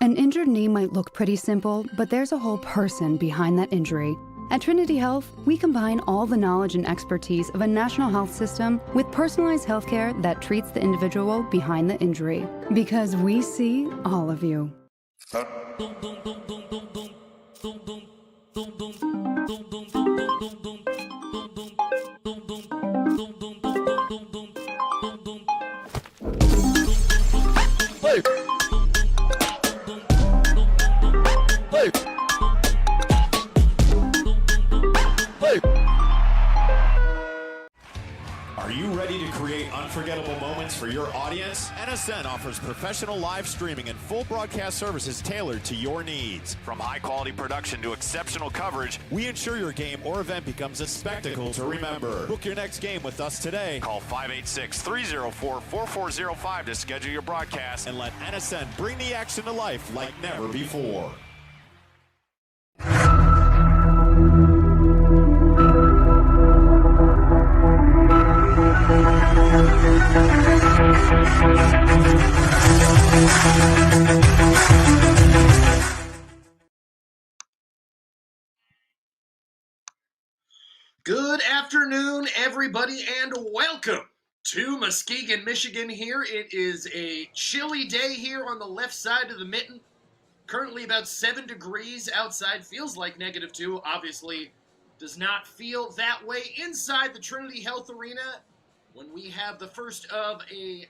An injured knee might look pretty simple, but there's a whole person behind that injury. At Trinity Health, we combine all the knowledge and expertise of a national health system with personalized healthcare that treats the individual behind the injury. Because we see all of you. Are you ready to create unforgettable moments for your audience? NSN offers professional live streaming and full broadcast services tailored to your needs. From high-quality production to exceptional coverage, we ensure your game or event becomes a spectacle to remember. Book your next game with us today. Call 586-304-4405 to schedule your broadcast and let NSN bring the action to life like never before. Good afternoon, everybody, and welcome to Muskegon, Michigan here. It is a chilly day here on the left side of the mitten. Currently about 7 degrees outside. Feels like -2. Obviously does not feel that way inside the Trinity Health Arena when we have the first of a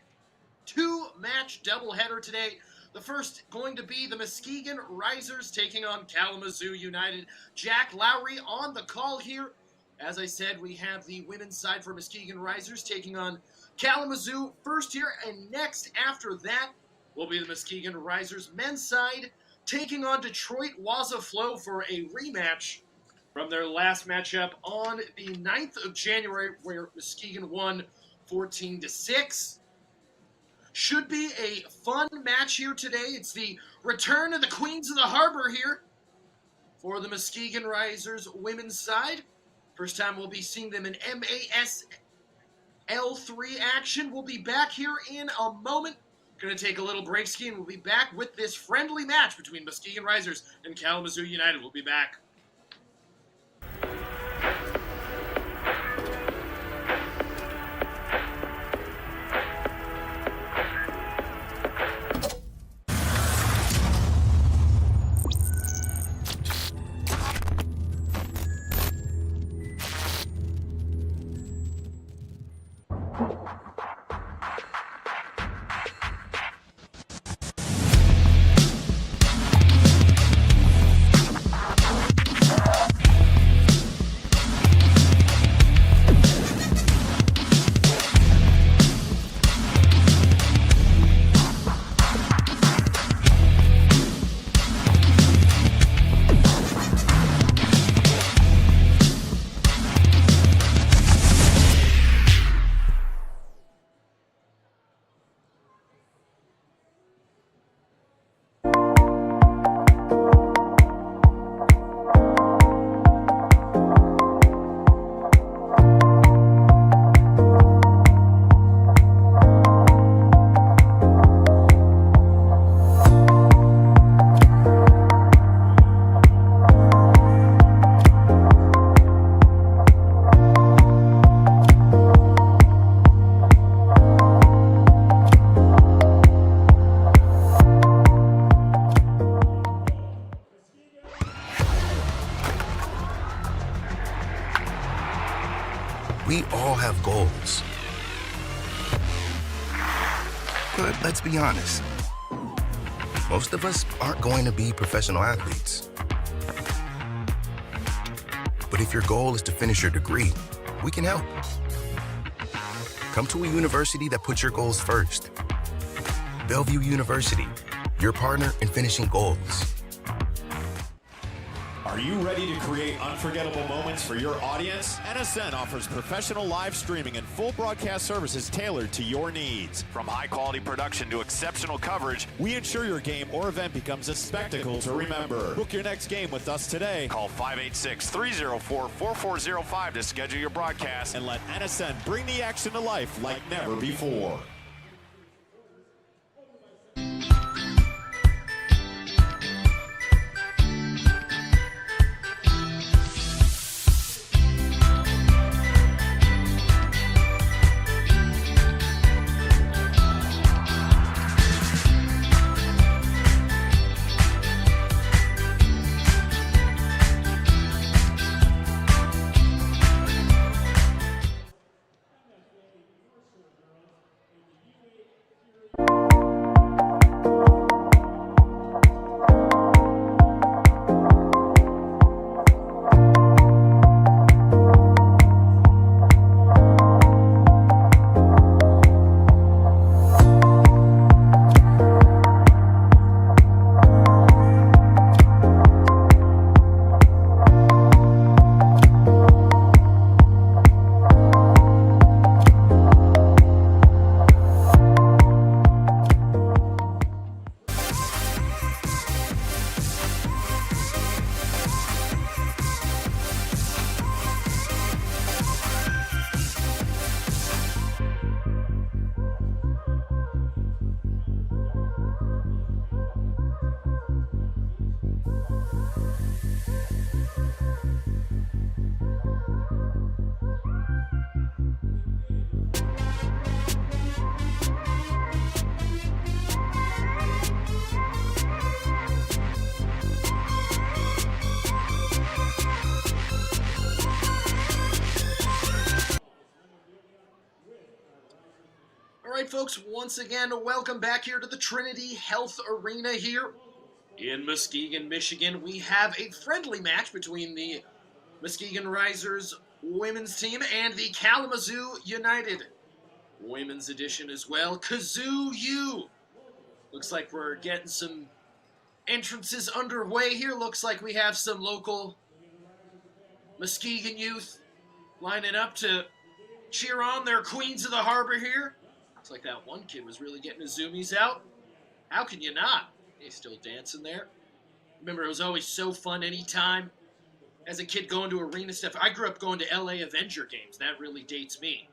2-match doubleheader today. The first going to be the Muskegon RISERS taking on Kalamazoo United. Jack Lowry on the call here. As I said, we have the women's side for Muskegon RISERS taking on Kalamazoo first here, and next after that will be the Muskegon RISERS men's side taking on Detroit Waza Flow for a rematch from their last matchup on the 9th of January, where Muskegon won 14-6. Should be a fun match here today. It's the return of the Queens of the Harbor here for the Muskegon RISERS women's side. First time we'll be seeing them in MASL3 action. We'll be back here in a moment. Going to take a little break ski, and we'll be back with this friendly match between Muskegon RISERS and Kalamazoo United. We'll be back. goals. But let's be honest, most of us aren't going to be professional athletes. But if your goal is to finish your degree, we can help. Come to a university that puts your goals first. Bellevue University, your partner in finishing goals. Are you ready to create unforgettable moments for your audience? NSN offers professional live streaming and full broadcast services tailored to your needs. From high-quality production to exceptional coverage, we ensure your game or event becomes a spectacle to remember. Book your next game with us today. Call 586-304-4405 to schedule your broadcast and let NSN bring the action to life like never before. All right, folks, once again, welcome back here to the Trinity Health Arena here in Muskegon, Michigan. We have a friendly match between the Muskegon RISERS women's team and the Kalamazoo United women's edition as well. Kazoo U. Looks like we're getting some entrances underway here. Looks like we have some local Muskegon youth lining up to cheer on their Queens of the Harbor here. Looks like that one kid was really getting his zoomies out. How can you not? He's still dancing there. Remember, it was always so fun anytime as a kid going to arena stuff. I grew up going to LA Avenger games. That really dates me.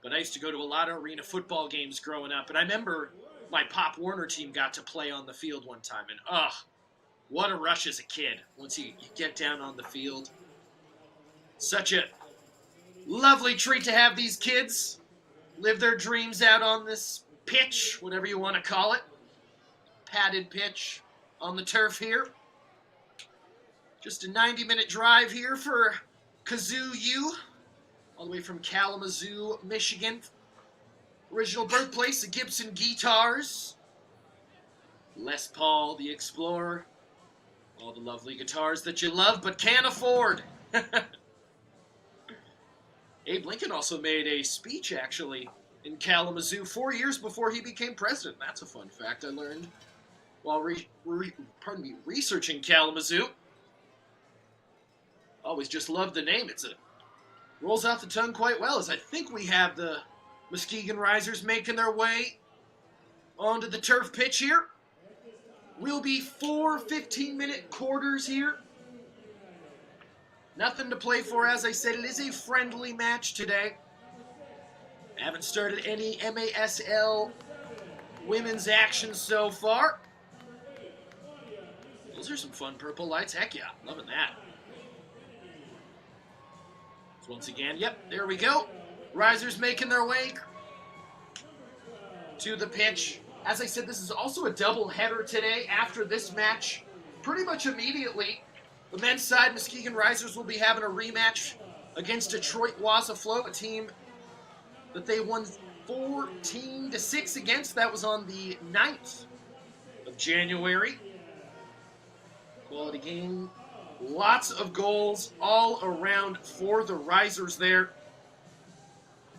But I used to go to a lot of arena football games growing up. And I remember my Pop Warner team got to play on the field one time. And, what a rush as a kid once you get down on the field. Such a lovely treat to have these kids live their dreams out on this pitch, whatever you want to call it. Padded pitch on the turf here. Just a 90-minute drive here for Kazoo U, all the way from Kalamazoo, Michigan. Original birthplace of Gibson guitars. Les Paul, the Explorer. All the lovely guitars that you love but can't afford. Abe Lincoln also made a speech, actually, in Kalamazoo 4 years before he became president. That's a fun fact I learned while researching Kalamazoo. Always just love the name. Rolls off the tongue quite well, as I think we have the Muskegon RISERS making their way onto the turf pitch here. Will be 4 15-minute quarters here. Nothing to play for, as I said. It is a friendly match today. I haven't started any MASL women's action so far. Those are some fun purple lights. Heck yeah, loving that. So once again, yep, there we go. RISERS making their way to the pitch. As I said, this is also a double header today. After this match, pretty much immediately, the men's side, Muskegon RISERS, will be having a rematch against Detroit Waza Flow, a team that they won 14-6 against. That was on the 9th of January. Quality game. Lots of goals all around for the Risers there.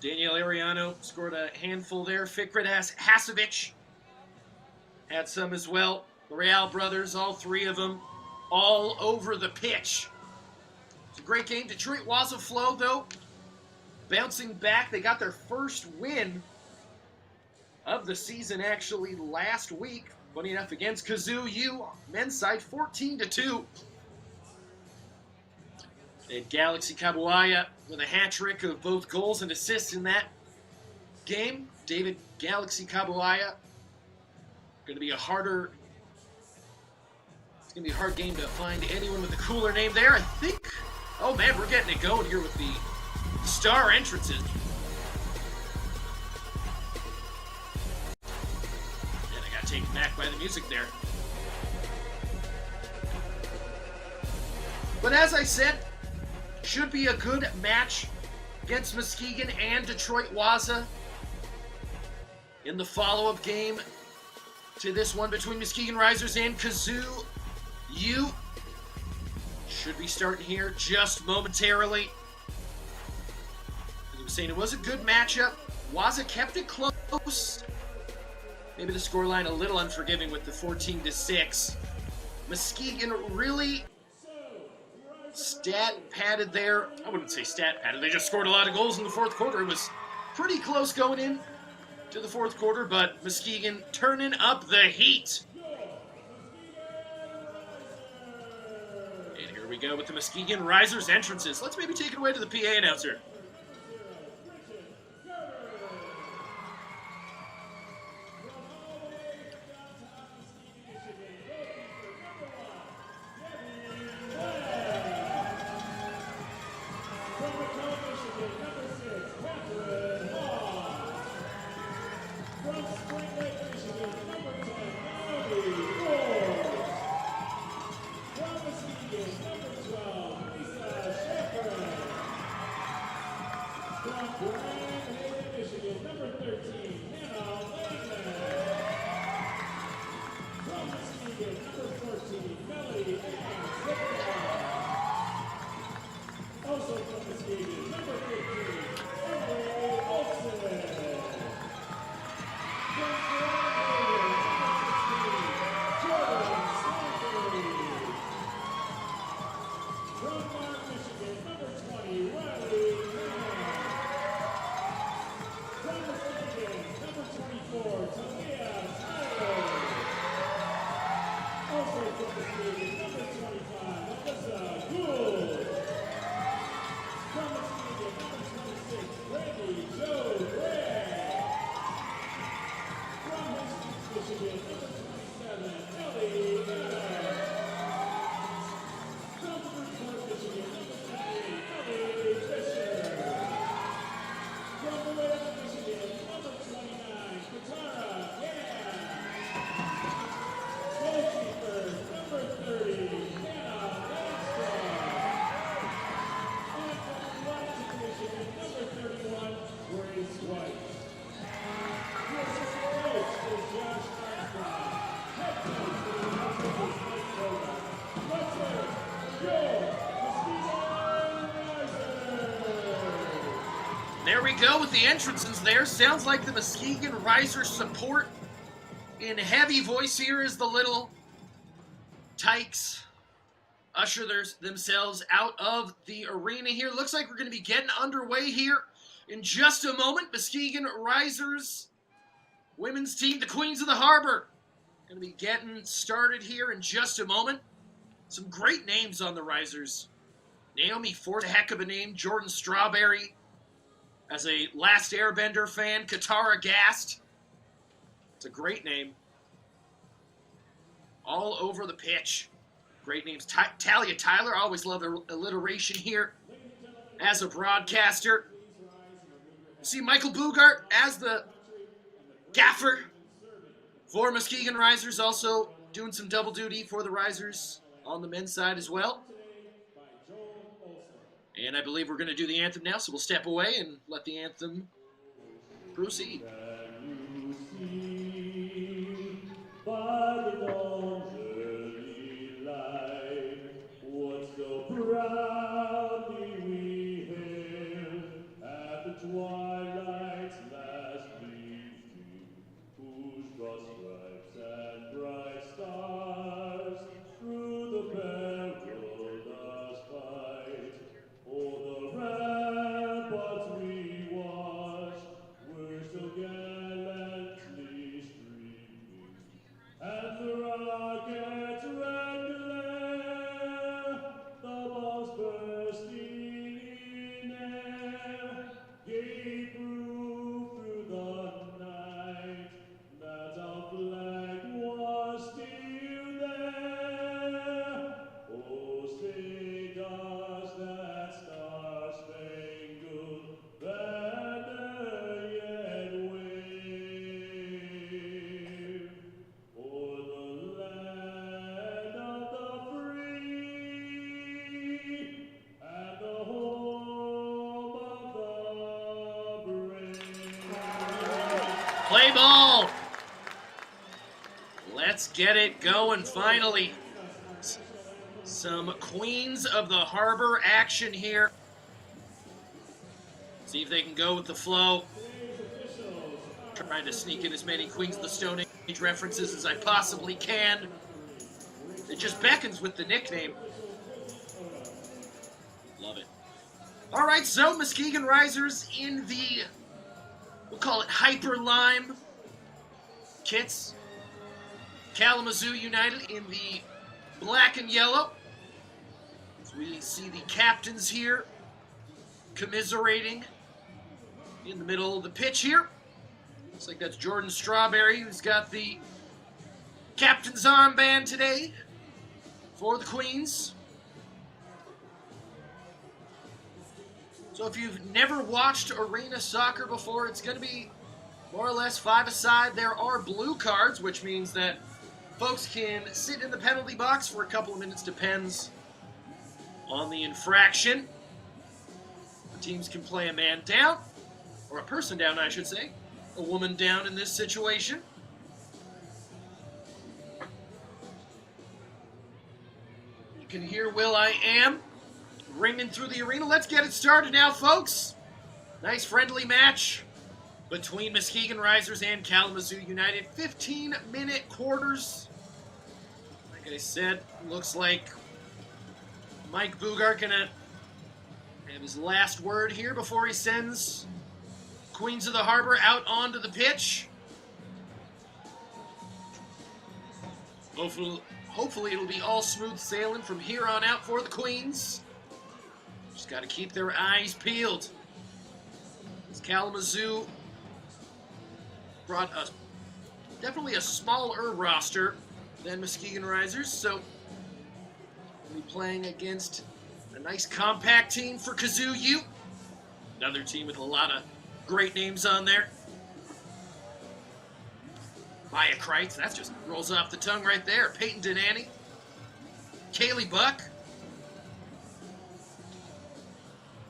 Daniel Ariano scored a handful there. Fikret Hasovic had some as well. The Real brothers, all three of them, all over the pitch. It's a great game. Detroit Waza Flow, though, bouncing back. They got their first win of the season, actually, last week. Funny enough, against Kazoo U, men's side, 14-2. They had Galaxy Kabuaya with a hat trick of both goals and assists in that game. David Galaxy Kabuaya. Going to be a hard game to find anyone with a cooler name there. I think. Oh man, we're getting it going here with the star entrances. And I got taken back by the music there. But as I said, should be a good match against Muskegon and Detroit Waza in the follow-up game to this one between Muskegon Risers and Kazoo U. Should be starting here just momentarily. As I was saying, it was a good matchup. Waza kept it close. Maybe the scoreline a little unforgiving with the 14-6. Muskegon really stat padded there. I wouldn't say stat padded. They just scored a lot of goals in the fourth quarter. It was pretty close going in to the fourth quarter, but Muskegon turning up the heat. And here we go with the Muskegon Risers entrances. Let's maybe take it away to the PA announcer. There we go with the entrances there. Sounds like the Muskegon Risers support in heavy voice here as the little tykes usher themselves out of the arena here. Looks like we're going to be getting underway here in just a moment. Muskegon Risers women's team, the Queens of the Harbor, going to be getting started here in just a moment. Some great names on the Risers. Naomi Ford, a heck of a name. Jordan Strawberry, as a Last Airbender fan. Katara Gast. It's a great name. All over the pitch. Great names. Talia Tyler. Always love alliteration here as a broadcaster. You see Michael Bugart as the gaffer for Muskegon Risers. Also doing some double duty for the Risers on the men's side as well. And I believe we're going to do the anthem now, so we'll step away and let the anthem Proceed. By the dawn's early light, what so proudly we hailed at the twilight's last gleaming, whose broad stripes and bright stars through the perilous fight, o'er the ramparts we watched, were so gallantly streaming, and the rocket's red glare, the bombs bursting in air, gave proof through the night that our flag was still there. Oh, say does that star-spangled banner yet wave o'er the land of the free and the home of the brave? Play ball. Let's get it going finally. Some Queens of the Harbor action here. See if they can go with the flow. Trying to sneak in as many Queens of the Stone Age references as I possibly can. It just beckons with the nickname. Love it. All right, so Muskegon Risers in the, we'll call it Hyper Lime kits. Kalamazoo United in the black and yellow. So we see the captains here commiserating in the middle of the pitch here. Looks like that's Jordan Strawberry, who's got the captain's armband today for the Queens. So if you've never watched arena soccer before, it's going to be more or less five-a-side. There are blue cards, which means that folks can sit in the penalty box for a couple of minutes, depends on the infraction. The teams can play a man down, or a person down, I should say. A woman down in this situation. You can hear Will I Am ringing through the arena. Let's get it started now, folks. Nice friendly match between Muskegon Risers and Kalamazoo United. 15-minute quarters. Like I said, looks like Mike Bugart gonna have his last word here before he sends Queens of the Harbor out onto the pitch. Hopefully it'll be all smooth sailing from here on out for the Queens. Just got to keep their eyes peeled. As Kalamazoo brought definitely a smaller roster than Muskegon Risers, so we'll be playing against a nice compact team for Kazoo U. Another team with a lot of great names on there. Maya Kreitz, that just rolls off the tongue right there. Peyton Denani. Kaylee Buck.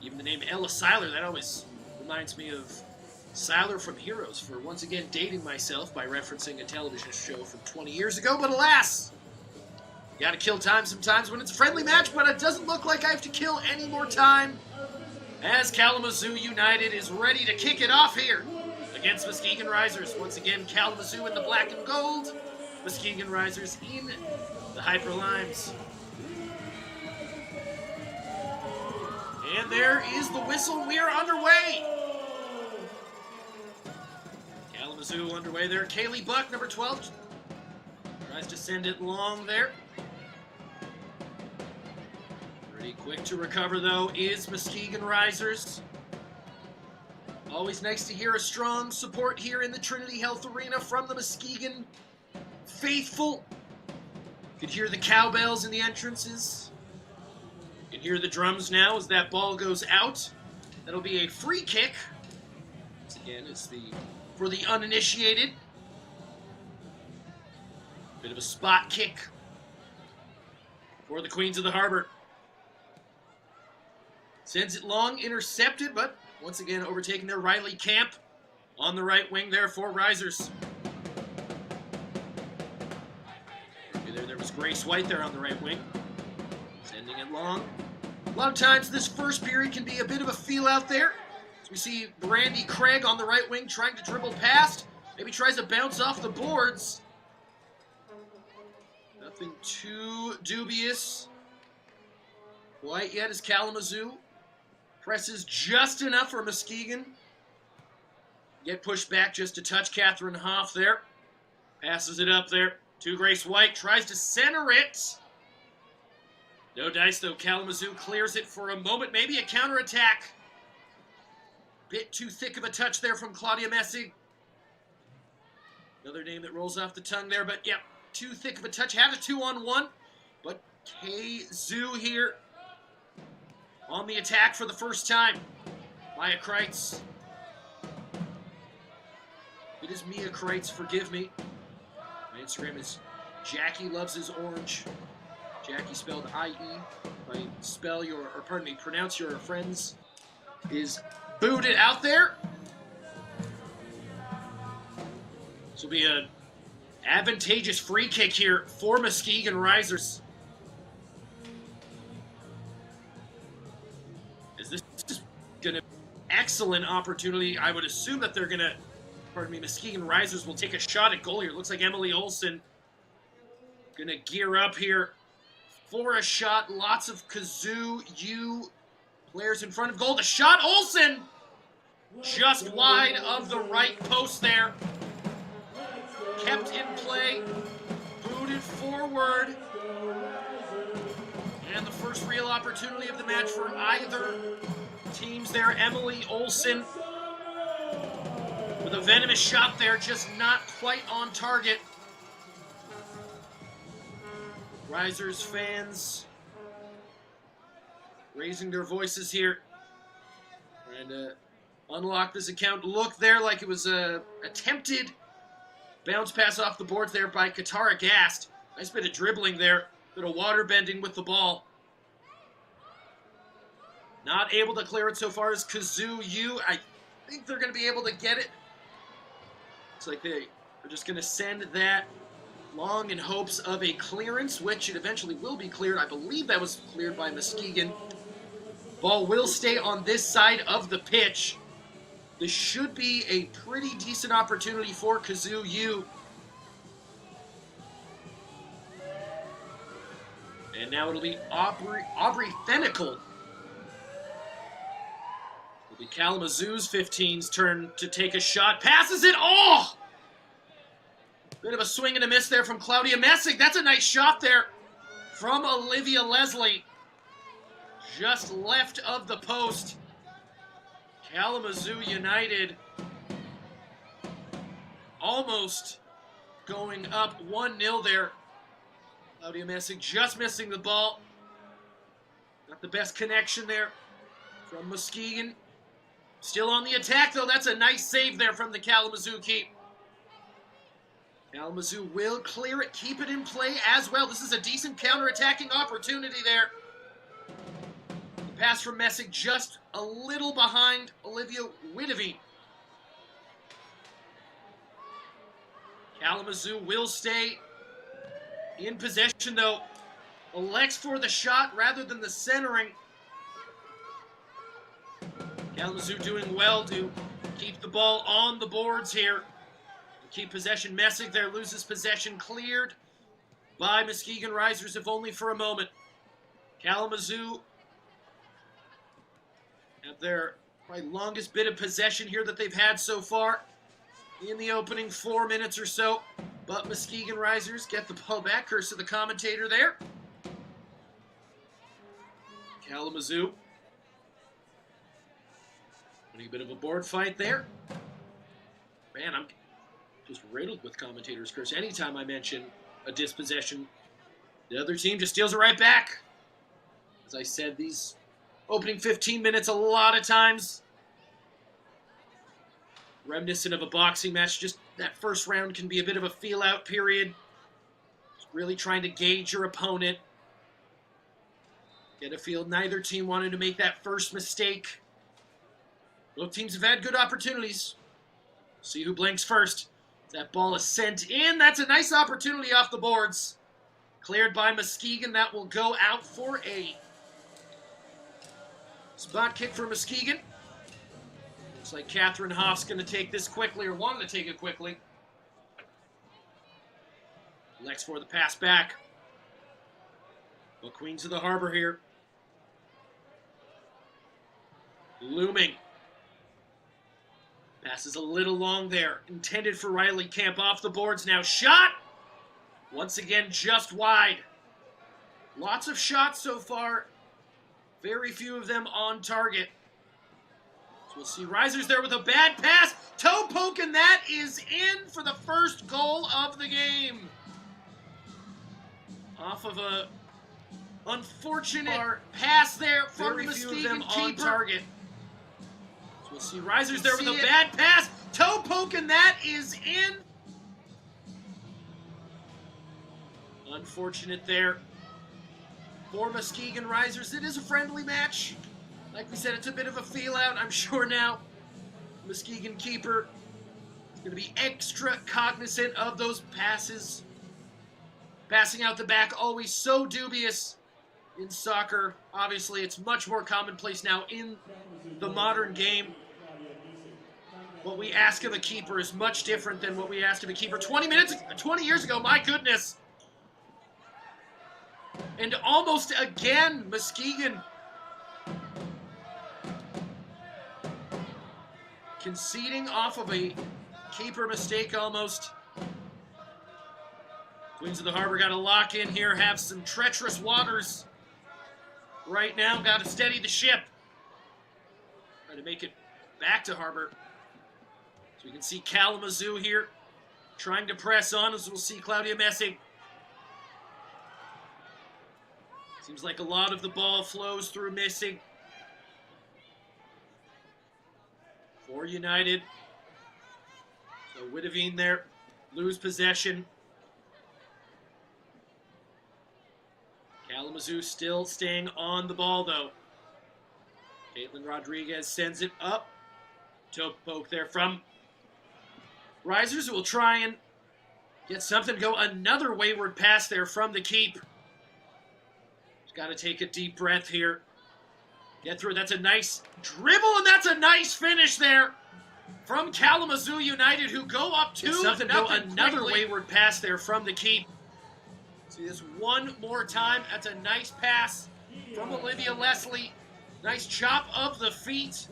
Even the name Ella Seiler, that always reminds me of Seiler from Heroes, for once again dating myself by referencing a television show from 20 years ago. But alas, you gotta kill time sometimes when it's a friendly match, but it doesn't look like I have to kill any more time, as Kalamazoo United is ready to kick it off here against Muskegon Risers. Once again, Kalamazoo in the black and gold, Muskegon Risers in the Hyper Limes. And there is the whistle. We are underway. Kalamazoo underway there. Kaylee Buck, number 12, tries to send it long there. Pretty quick to recover, though, is Muskegon Risers. Always nice to hear a strong support here in the Trinity Health Arena from the Muskegon faithful. You can hear the cowbells in the entrances. You can hear the drums now as that ball goes out. That'll be a free kick. Once again, it's for the uninitiated. Bit of a spot kick for the Queens of the Harbor. Sends it long, intercepted, but once again overtaken there. Riley Camp on the right wing there for RISERS. There was Grace White there on the right wing, sending it long. A lot of times this first period can be a bit of a feel out there. So we see Brandy Craig on the right wing trying to dribble past. Maybe tries to bounce off the boards. Nothing too dubious quite yet as Kalamazoo presses just enough for Muskegon. Get pushed back just a touch. Catherine Hoff there. Passes it up there to Grace White. Tries to center it. No dice though. Kalamazoo clears it for a moment. Maybe a counterattack. Bit too thick of a touch there from Claudia Messig. Another name that rolls off the tongue there, but yeah, too thick of a touch. Had a 2-on-1, but KZoo here on the attack for the first time. Maya Kreitz. It is Mia Kreitz, forgive me. My Instagram is Jackie Loves His Orange. Jackie spelled I-E. If I pronounce your friends, is booted out there. This will be an advantageous free kick here for Muskegon RISERS. Is this is going to be an excellent opportunity? I would assume that they're going to, Muskegon RISERS will take a shot at goal here. It looks like Emily Olsen going to gear up here for a shot. Lots of KAZOO U players in front of goal. The shot, Olsen! Just wide of the right post there. Kept in play. Booted forward. And the first real opportunity of the match for either teams there. Emily Olsen with a venomous shot there, just not quite on target. RISERS fans raising their voices here. Trying to unlock this account. Look there like it was a attempted bounce pass off the boards there by Katara Gast. Nice bit of dribbling there. Bit of water bending with the ball. Not able to clear it so far as KAZOO U. I think they're going to be able to get it. Looks like they're just going to send that long in hopes of a clearance, which it eventually will be cleared. I believe that was cleared by Muskegon. Ball will stay on this side of the pitch. This should be a pretty decent opportunity for KAZOO U. And now it'll be Aubrey Fennicle. It'll be Kalamazoo's 15's turn to take a shot. Passes it. Oh! Bit of a swing and a miss there from Claudia Messig. That's a nice shot there from Olivia Leslie. Just left of the post. Kalamazoo United almost going up 1-0 there. Claudia Messig just missing the ball. Not the best connection there from Muskegon. Still on the attack though. That's a nice save there from the Kalamazoo keep. Kalamazoo will clear it, keep it in play as well. This is a decent counter-attacking opportunity there. The pass from Messig just a little behind Olivia Witteveen. Kalamazoo will stay in possession though. Elects for the shot rather than the centering. Kalamazoo doing well to keep the ball on the boards here. Keep possession. Messig there loses possession. Cleared by Muskegon RISERS, if only for a moment. Kalamazoo have their probably longest bit of possession here that they've had so far in the opening 4 minutes or so. But Muskegon RISERS get the ball back. Curse to the commentator there. Kalamazoo winning a bit of a board fight there. Man, I'm just riddled with commentators' curse. Anytime I mention a dispossession, the other team just steals it right back. As I said, these opening 15 minutes, a lot of times reminiscent of a boxing match. Just that first round can be a bit of a feel-out period. Just really trying to gauge your opponent. Get a feel neither team wanted to make that first mistake. Both teams have had good opportunities. See who blinks first. That ball is sent in. That's a nice opportunity off the boards. Cleared by Muskegon. That will go out for a spot kick for Muskegon. Looks like Catherine Hoff's going to take this quickly, or wanted to take it quickly. Lex for the pass back. But Queens of the Harbor here. Looming. Passes a little long there. Intended for Riley Camp. Off the boards now. Shot! Once again, just wide. Lots of shots so far. Very few of them on target. So we'll see RISERS there with a bad pass. Toe poke, and that is in for the first goal of the game. Off of a unfortunate pass there from the Muskegon keeper. On target. So we'll see RISERS there with a bad pass. Toe poke, and that is in. Unfortunate there for Muskegon RISERS. It is a friendly match. Like we said, it's a bit of a feel-out. I'm sure now Muskegon keeper is going to be extra cognizant of those passes. Passing out the back, always so dubious in soccer. Obviously, it's much more commonplace now in the modern game. What we ask of a keeper is much different than what we asked of a keeper 20 years ago. My goodness. And almost again, Muskegon conceding off of a keeper mistake almost. Queens of the Harbor got to lock in here, have some treacherous waters right now. Got to steady the ship. Try to make it back to Harbor. So we can see Kalamazoo here trying to press on, as we'll see Claudia Messing. Seems like a lot of the ball flows through Missing. For United. So Witteveen there. Lose possession. Kalamazoo still staying on the ball, though. Caitlin Rodriguez sends it up. Toe poke there from RISERS. Will try and get something to go. Another wayward pass there from the keep. Got to take a deep breath here. Get through. That's a nice dribble, and that's a nice finish there from Kalamazoo United, who go up 2-0. Another wayward pass there from the keep. See this one more time. That's a nice pass from Olivia Leslie. Nice chop of the feet.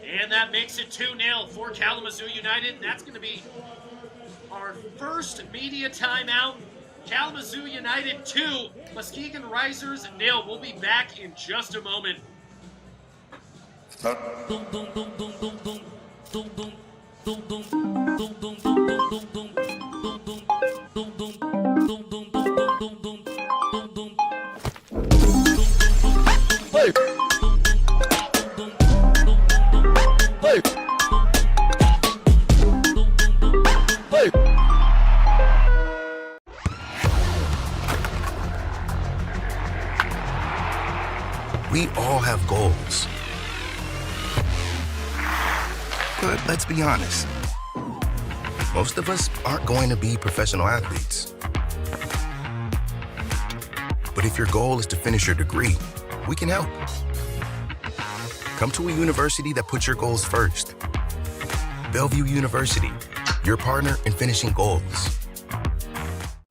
And that makes it 2-0 for Kalamazoo United. And that's going to be our first media timeout. Kalamazoo United 2, Muskegon RISERS 0. We'll be back in just a moment. We all have goals. But let's be honest. Most of us aren't going to be professional athletes. But if your goal is to finish your degree, we can help. Come to a university that puts your goals first. Bellevue University, your partner in finishing goals.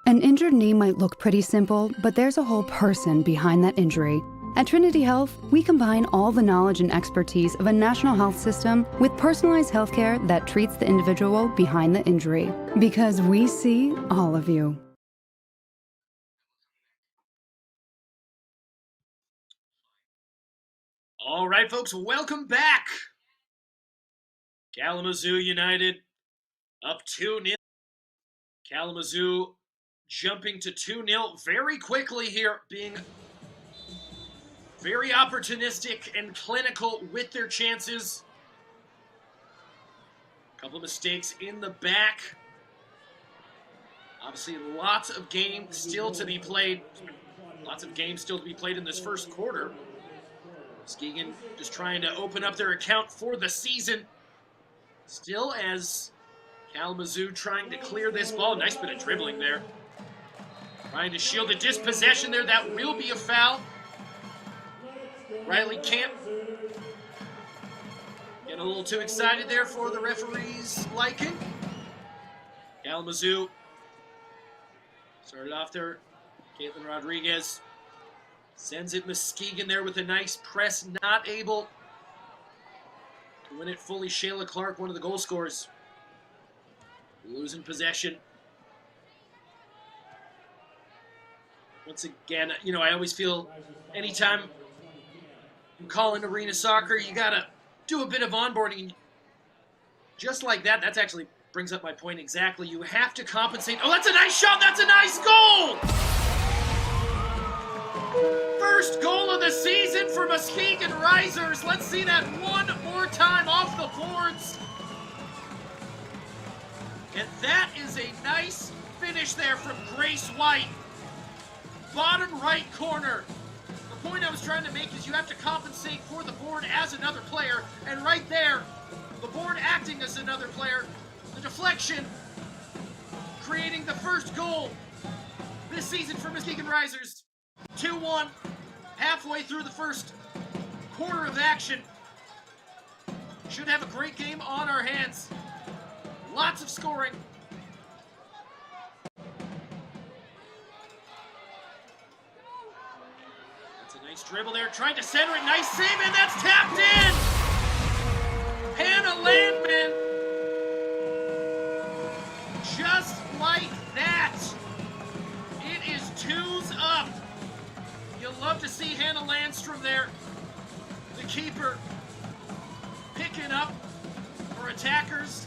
An injured knee might look pretty simple, but there's a whole person behind that injury. At Trinity Health, we combine all the knowledge and expertise of a national health system with personalized healthcare that treats the individual behind the injury. Because we see all of you. All right, folks, welcome back. Kalamazoo United up 2-0. Kalamazoo jumping to 2-0 very quickly here, being very opportunistic and clinical with their chances. A couple of mistakes in the back. Obviously, lots of games still to be played. Lots of games still to be played in this first quarter. Muskegon just trying to open up their account for the season. Still as Kalamazoo trying to clear this ball. Nice bit of dribbling there. Trying to shield a dispossession there. That will be a foul. Riley Camp getting a little too excited there for the referee's liking. Kalamazoo started off there. Caitlin Rodriguez sends it Muskegon there with a nice press. Not able to win it fully. Shayla Clark, one of the goal scorers, losing possession. Once again, you know, I always feel anytime I'm calling arena soccer, you got to do a bit of onboarding. Just like that, that actually brings up my point exactly. You have to compensate. Oh, that's a nice shot. That's a nice goal. First goal of the season for Muskegon RISERS. Let's see that one more time off the boards. And that is a nice finish there from Grace White. Bottom right corner. The point I was trying to make is you have to compensate for the board as another player. And right there, the board acting as another player. The deflection, creating the first goal this season for Muskegon RISERS. 2-1, halfway through the first quarter of action. Should have a great game on our hands. Lots of scoring. That's a nice dribble there, trying to center it. Nice save, and that's tapped in! Hannah Landman. Just like that. It is 2s up. You'll love to see Hannah Landstrom there, the keeper, picking up for attackers.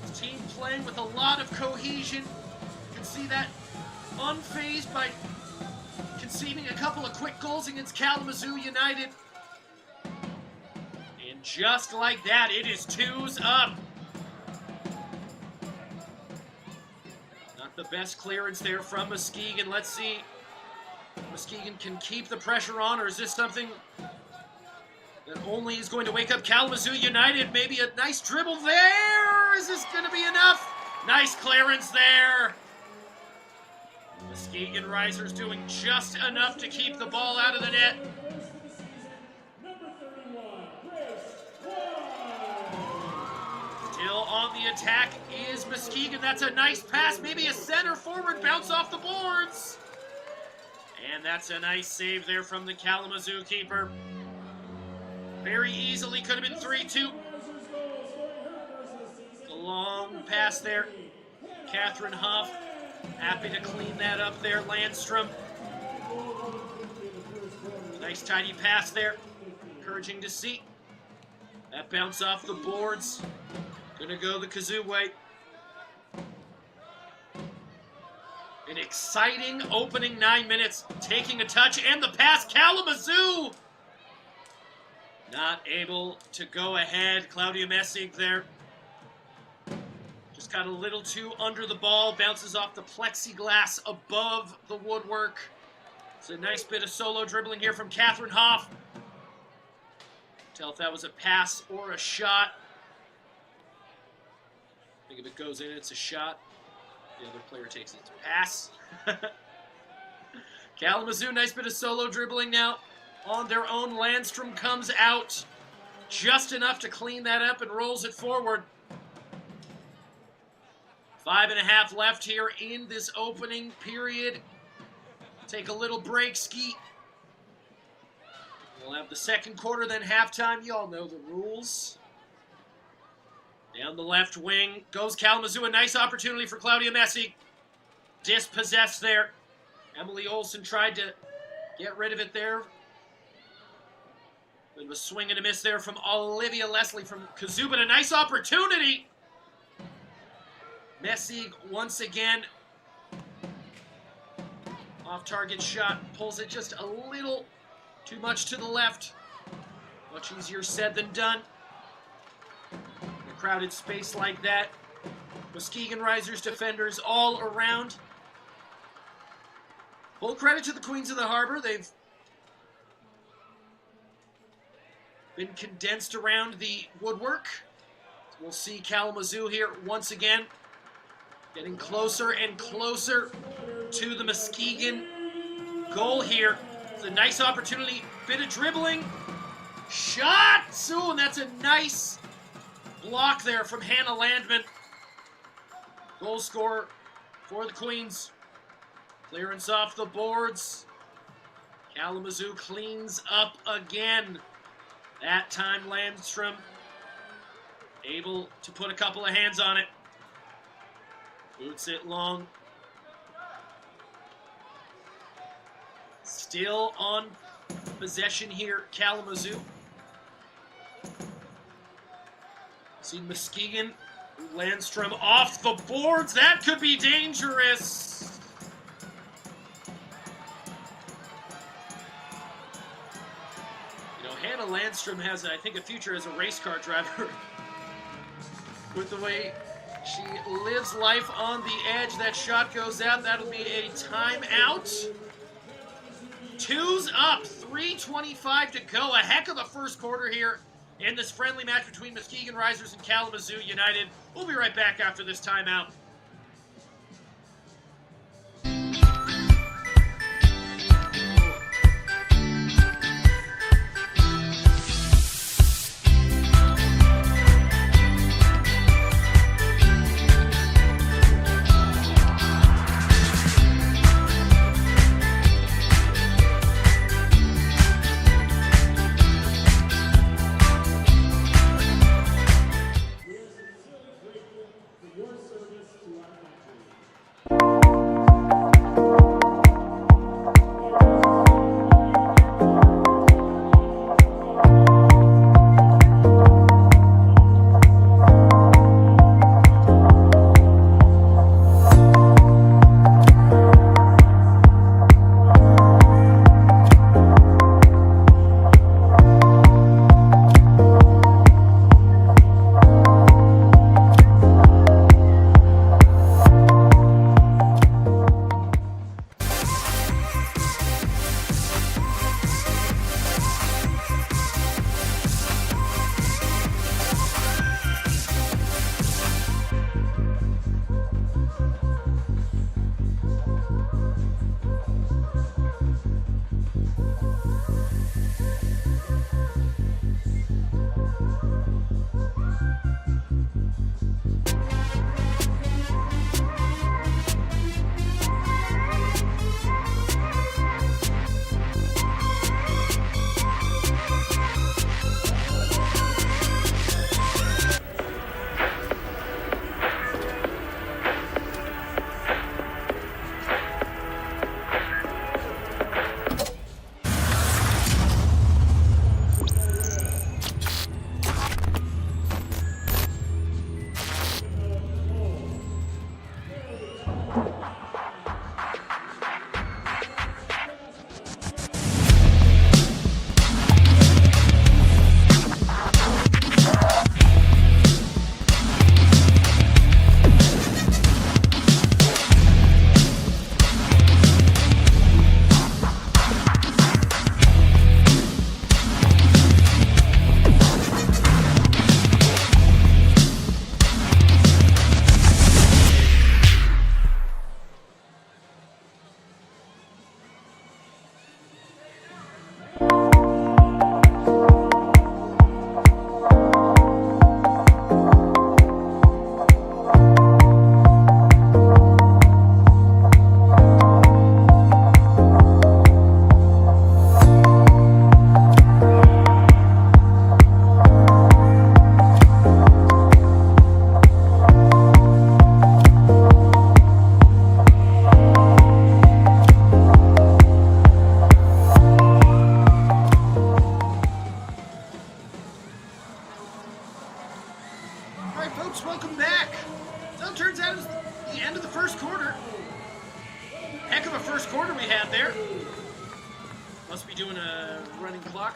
This team playing with a lot of cohesion. You can see that unfazed by conceding a couple of quick goals against Kalamazoo United. And just like that, it is 2s up. Not the best clearance there from Muskegon. Let's see if Muskegon can keep the pressure on, or is this something that only is going to wake up Kalamazoo United? Maybe a nice dribble there. Is this going to be enough? Nice clearance there. Muskegon RISERS doing just enough to keep the ball out of the net. Still on the attack is Muskegon. That's a nice pass, maybe a center forward bounce off the boards. And that's a nice save there from the Kalamazoo keeper. Very easily could have been 3-2. A long pass there. Catherine Huff, happy to clean that up there. Landstrom. Nice tidy pass there. Encouraging to see. That bounce off the boards. Gonna go the Kazoo way. An exciting opening 9 minutes. Taking a touch and the pass. Kalamazoo! Not able to go ahead. Claudia Messig there. Just got a little too under the ball. Bounces off the plexiglass above the woodwork. It's a nice bit of solo dribbling here from Catherine Hoff. Tell if that was a pass or a shot. I think if it goes in, it's a shot. The other player takes it. Pass. Kalamazoo, nice bit of solo dribbling now. On their own, Landstrom comes out. Just enough to clean that up and rolls it forward. 5.5 left here in this opening period. Take a little break, Skeet. We'll have the second quarter, then halftime. You all know the rules. Down the left wing goes Kalamazoo. A nice opportunity for Claudia Messig. Dispossessed there. Emily Olson tried to get rid of it there. Bit of a swing and a miss there from Olivia Leslie from Kazoo, but a nice opportunity. Messig once again. Off-target shot. Pulls it just a little too much to the left. Much easier said than done. Crowded space like that. Muskegon RISERS defenders all around. Full credit to the Queens of the Harbor. They've been condensed around the woodwork. We'll see Kalamazoo here once again, getting closer and closer to the Muskegon goal here. It's a nice opportunity, bit of dribbling, shot! So, and that's a nice block there from Hannah Landman. Goal scorer for the Queens. Clearance off the boards. Kalamazoo cleans up again. That time Landstrom able to put a couple of hands on it. Boots it long. Still on possession here, Kalamazoo. See Muskegon, Landstrom off the boards. That could be dangerous. You know, Hannah Landstrom has, I think, a future as a race car driver. With the way she lives life on the edge. That shot goes out. That'll be a timeout. 2's up. 3:25 to go. A heck of a first quarter here in this friendly match between Muskegon Risers and Kalamazoo United. We'll be right back after this timeout.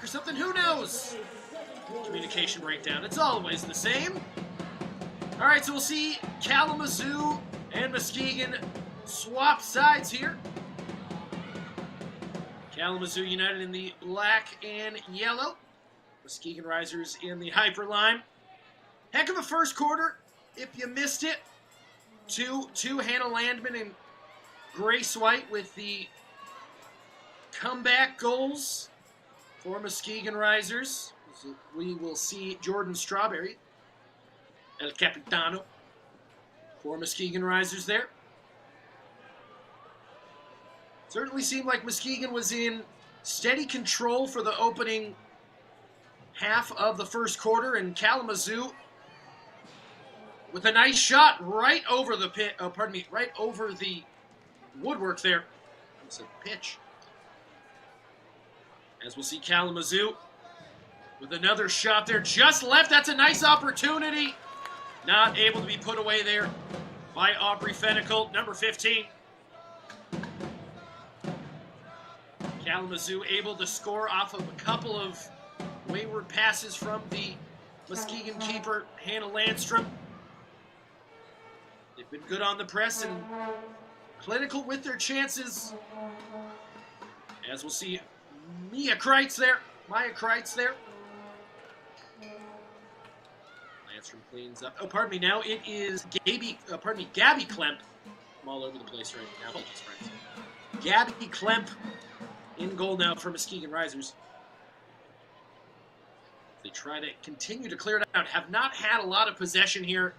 Or something, who knows? Communication breakdown, it's always the same. All right, so we'll see Kalamazoo and Muskegon swap sides here. Kalamazoo United in the black and yellow. Muskegon Risers in the hyper line. Heck of a first quarter. If you missed it, two Hannah Landman and Grace White with the comeback goals for Muskegon Risers. So we will see Jordan Strawberry, El Capitano, for Muskegon Risers there. Certainly seemed like Muskegon was in steady control for the opening half of the first quarter, and Kalamazoo with a nice shot right over the right over the woodwork there. It's a pitch. As we'll see Kalamazoo with another shot there, just left. That's a nice opportunity. Not able to be put away there by Aubrey Fenical, number 15. Kalamazoo able to score off of a couple of wayward passes from the Muskegon keeper, Hannah Landstrom. They've been good on the press and clinical with their chances. As we'll see Maya Kreitz there. Landstrom cleans up. Oh, pardon me. Now it is Gabby Klemp. I'm all over the place right now. Gabby Klemp in goal now for Muskegon Risers. They try to continue to clear it out. Have not had a lot of possession here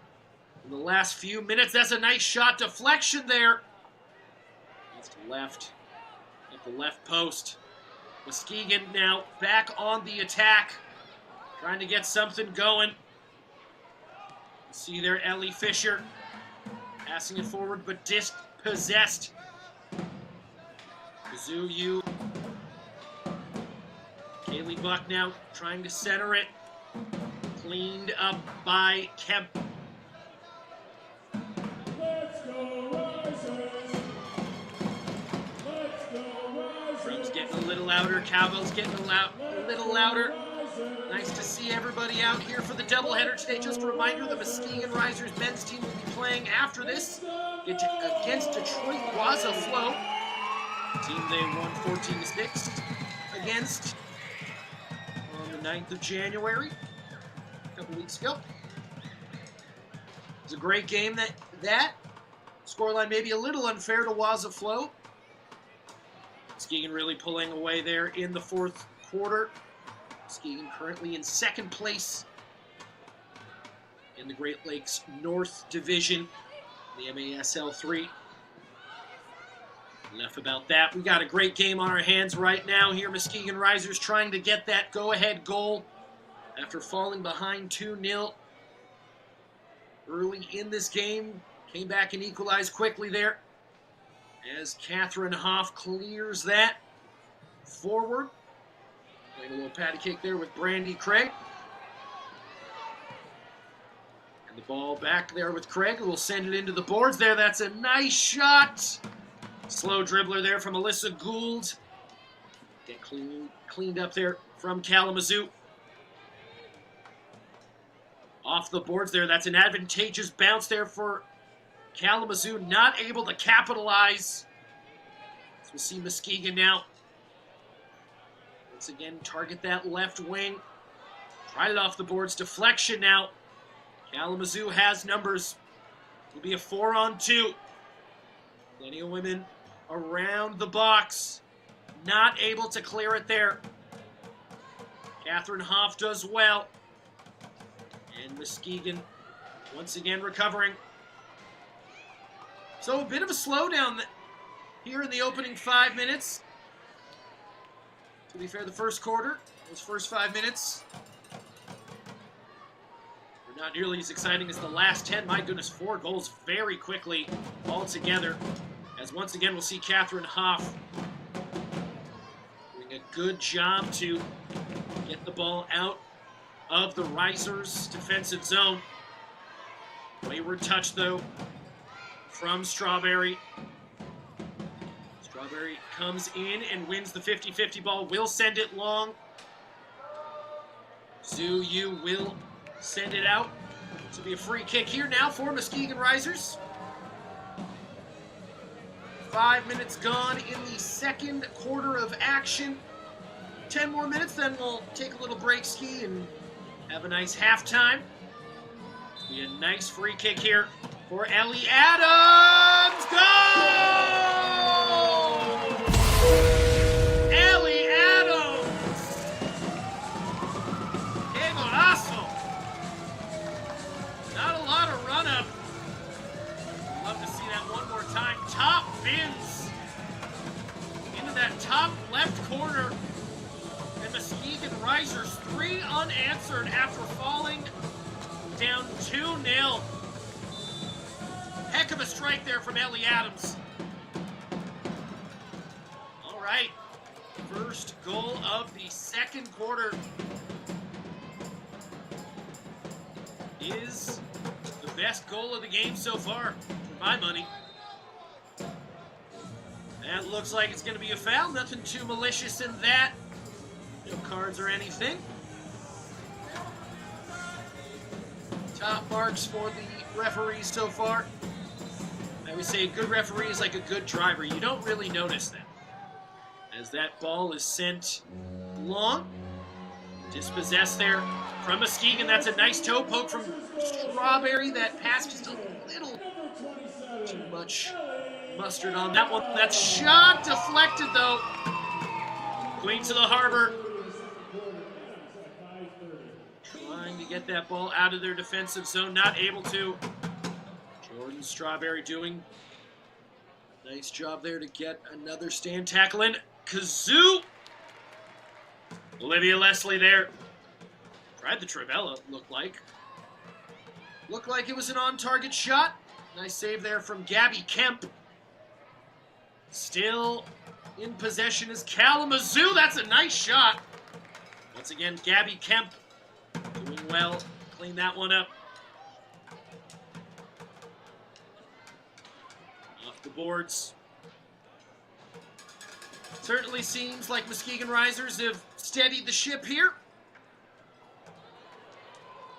in the last few minutes. That's a nice shot. Deflection there. It's to left. At the left post. Muskegon now back on the attack. Trying to get something going. See there, Ellie Fisher. Passing it forward, but dispossessed. Kazoo U. Kaylee Buck now trying to center it. Cleaned up by Kemp. Let's go Risers! Let's go Risers! Drum's getting a little louder. Cowbell's getting a little louder. Nice to see everybody out here for the doubleheader today. Just a reminder, the Muskegon Risers men's team will be playing after this against Detroit Waza Flow. Team they won 14-6 against on the 9th of January, a couple weeks ago. It was a great game. That scoreline may be a little unfair to Waza Flow. Muskegon really pulling away there in the fourth quarter. Muskegon currently in second place in the Great Lakes North Division, the MASL 3. Enough about that. We got a great game on our hands right now here. Muskegon Risers trying to get that go-ahead goal after falling behind 2-0 early in this game. Came back and equalized quickly there as Catherine Hoff clears that forward. Playing a little patty cake there with Brandy Craig. And the ball back there with Craig. We'll send it into the boards there. That's a nice shot. Slow dribbler there from Alyssa Gould. Get cleaned up there from Kalamazoo. Off the boards there. That's an advantageous bounce there for Kalamazoo. Not able to capitalize. So we'll see Muskegon now. Once again, target that left wing. Right it off the boards. Deflection now. Kalamazoo has numbers. It'll be a 4-on-2. Plenty of women around the box. Not able to clear it there. Catherine Hoff does well. And Muskegon once again recovering. So a bit of a slowdown here in the opening 5 minutes. To be fair, the first quarter, those first 5 minutes, were not nearly as exciting as the last 10. My goodness, 4 goals very quickly all together. As once again, we'll see Catherine Hoff doing a good job to get the ball out of the Risers' defensive zone. Wayward touch, though, from Strawberry. Strawberry comes in and wins the 50-50 ball. Will send it long. Zhu Yu will send it out. This will be a free kick here now for Muskegon Risers. 5 minutes gone in the second quarter of action. 10 more minutes, then we'll take a little break ski and have a nice halftime. Be a nice free kick here for Ellie Adams. Goal! Ellie Adams! Que golazo! Not a lot of run-up. Love to see that one more time. Top bins into that top left corner. And Muskegon RISERS 3 unanswered after falling down 2-0. Heck of a strike there from Ellie Adams. All right, first goal of the second quarter is the best goal of the game so far, for my money. That looks like it's going to be a foul. Nothing too malicious in that. No cards or anything. Top marks for the referees so far. I would say a good referee is like a good driver. You don't really notice that. As that ball is sent long. Dispossessed there from Muskegon. That's a nice toe poke from Strawberry. That pass just a little too much mustard on that one. That shot deflected though. Going to the harbor. Trying to get that ball out of their defensive zone. Not able to. Jordan Strawberry doing a nice job there to get another stand tackle in. Kazoo! Olivia Leslie there. Tried the Trivella, looked like. Looked like it was an on-target shot. Nice save there from Gabby Kemp. Still in possession is Kalamazoo. That's a nice shot. Once again, Gabby Kemp doing well. Clean that one up. Off the boards. Certainly seems like Muskegon RISERS have steadied the ship here.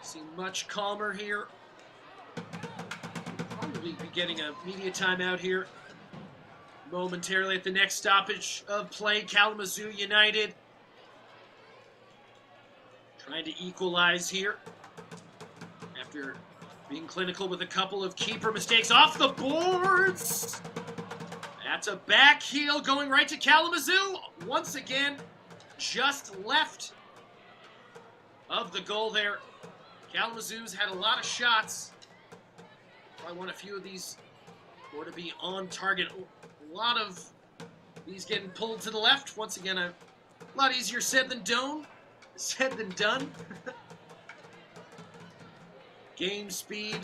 Seem much calmer here. Probably be getting a media timeout here momentarily at the next stoppage of play. Kalamazoo United trying to equalize here after being clinical with a couple of keeper mistakes. Off the boards! That's a back heel going right to Kalamazoo. Once again, just left of the goal there. Kalamazoo's had a lot of shots. Probably want a few of these or to be on target. A lot of these getting pulled to the left. Once again, a lot easier said than done. Game speed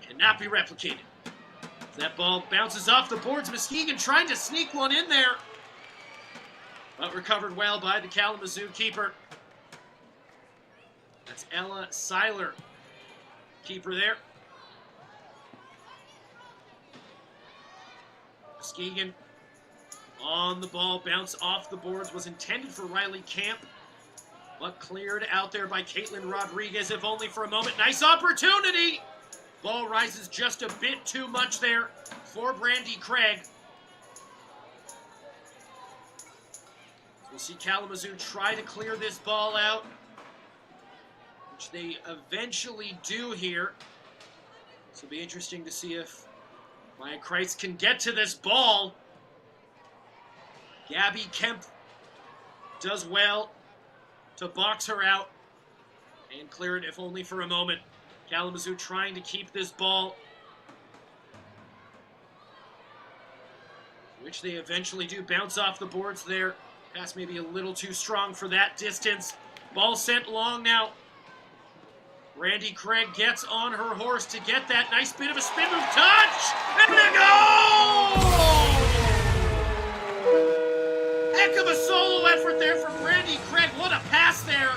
cannot be replicated. That ball bounces off the boards. Muskegon trying to sneak one in there, but recovered well by the Kalamazoo keeper. That's Ella Seiler, keeper there. Muskegon on the ball, bounce off the boards, was intended for Riley Camp, but cleared out there by Caitlin Rodriguez, if only for a moment. Nice opportunity! Ball rises just a bit too much there for Brandy Craig. We'll see Kalamazoo try to clear this ball out, which they eventually do here. So it'll be interesting to see if Maya Kreitz can get to this ball. Gabby Kemp does well to box her out and clear it, if only for a moment. Kalamazoo trying to keep this ball, which they eventually do. Bounce off the boards there. Pass maybe a little too strong for that distance. Ball sent long now. Randy Craig gets on her horse to get that nice bit of a spin move touch. And a goal! Heck of a solo effort there from Randy Craig. What a pass there.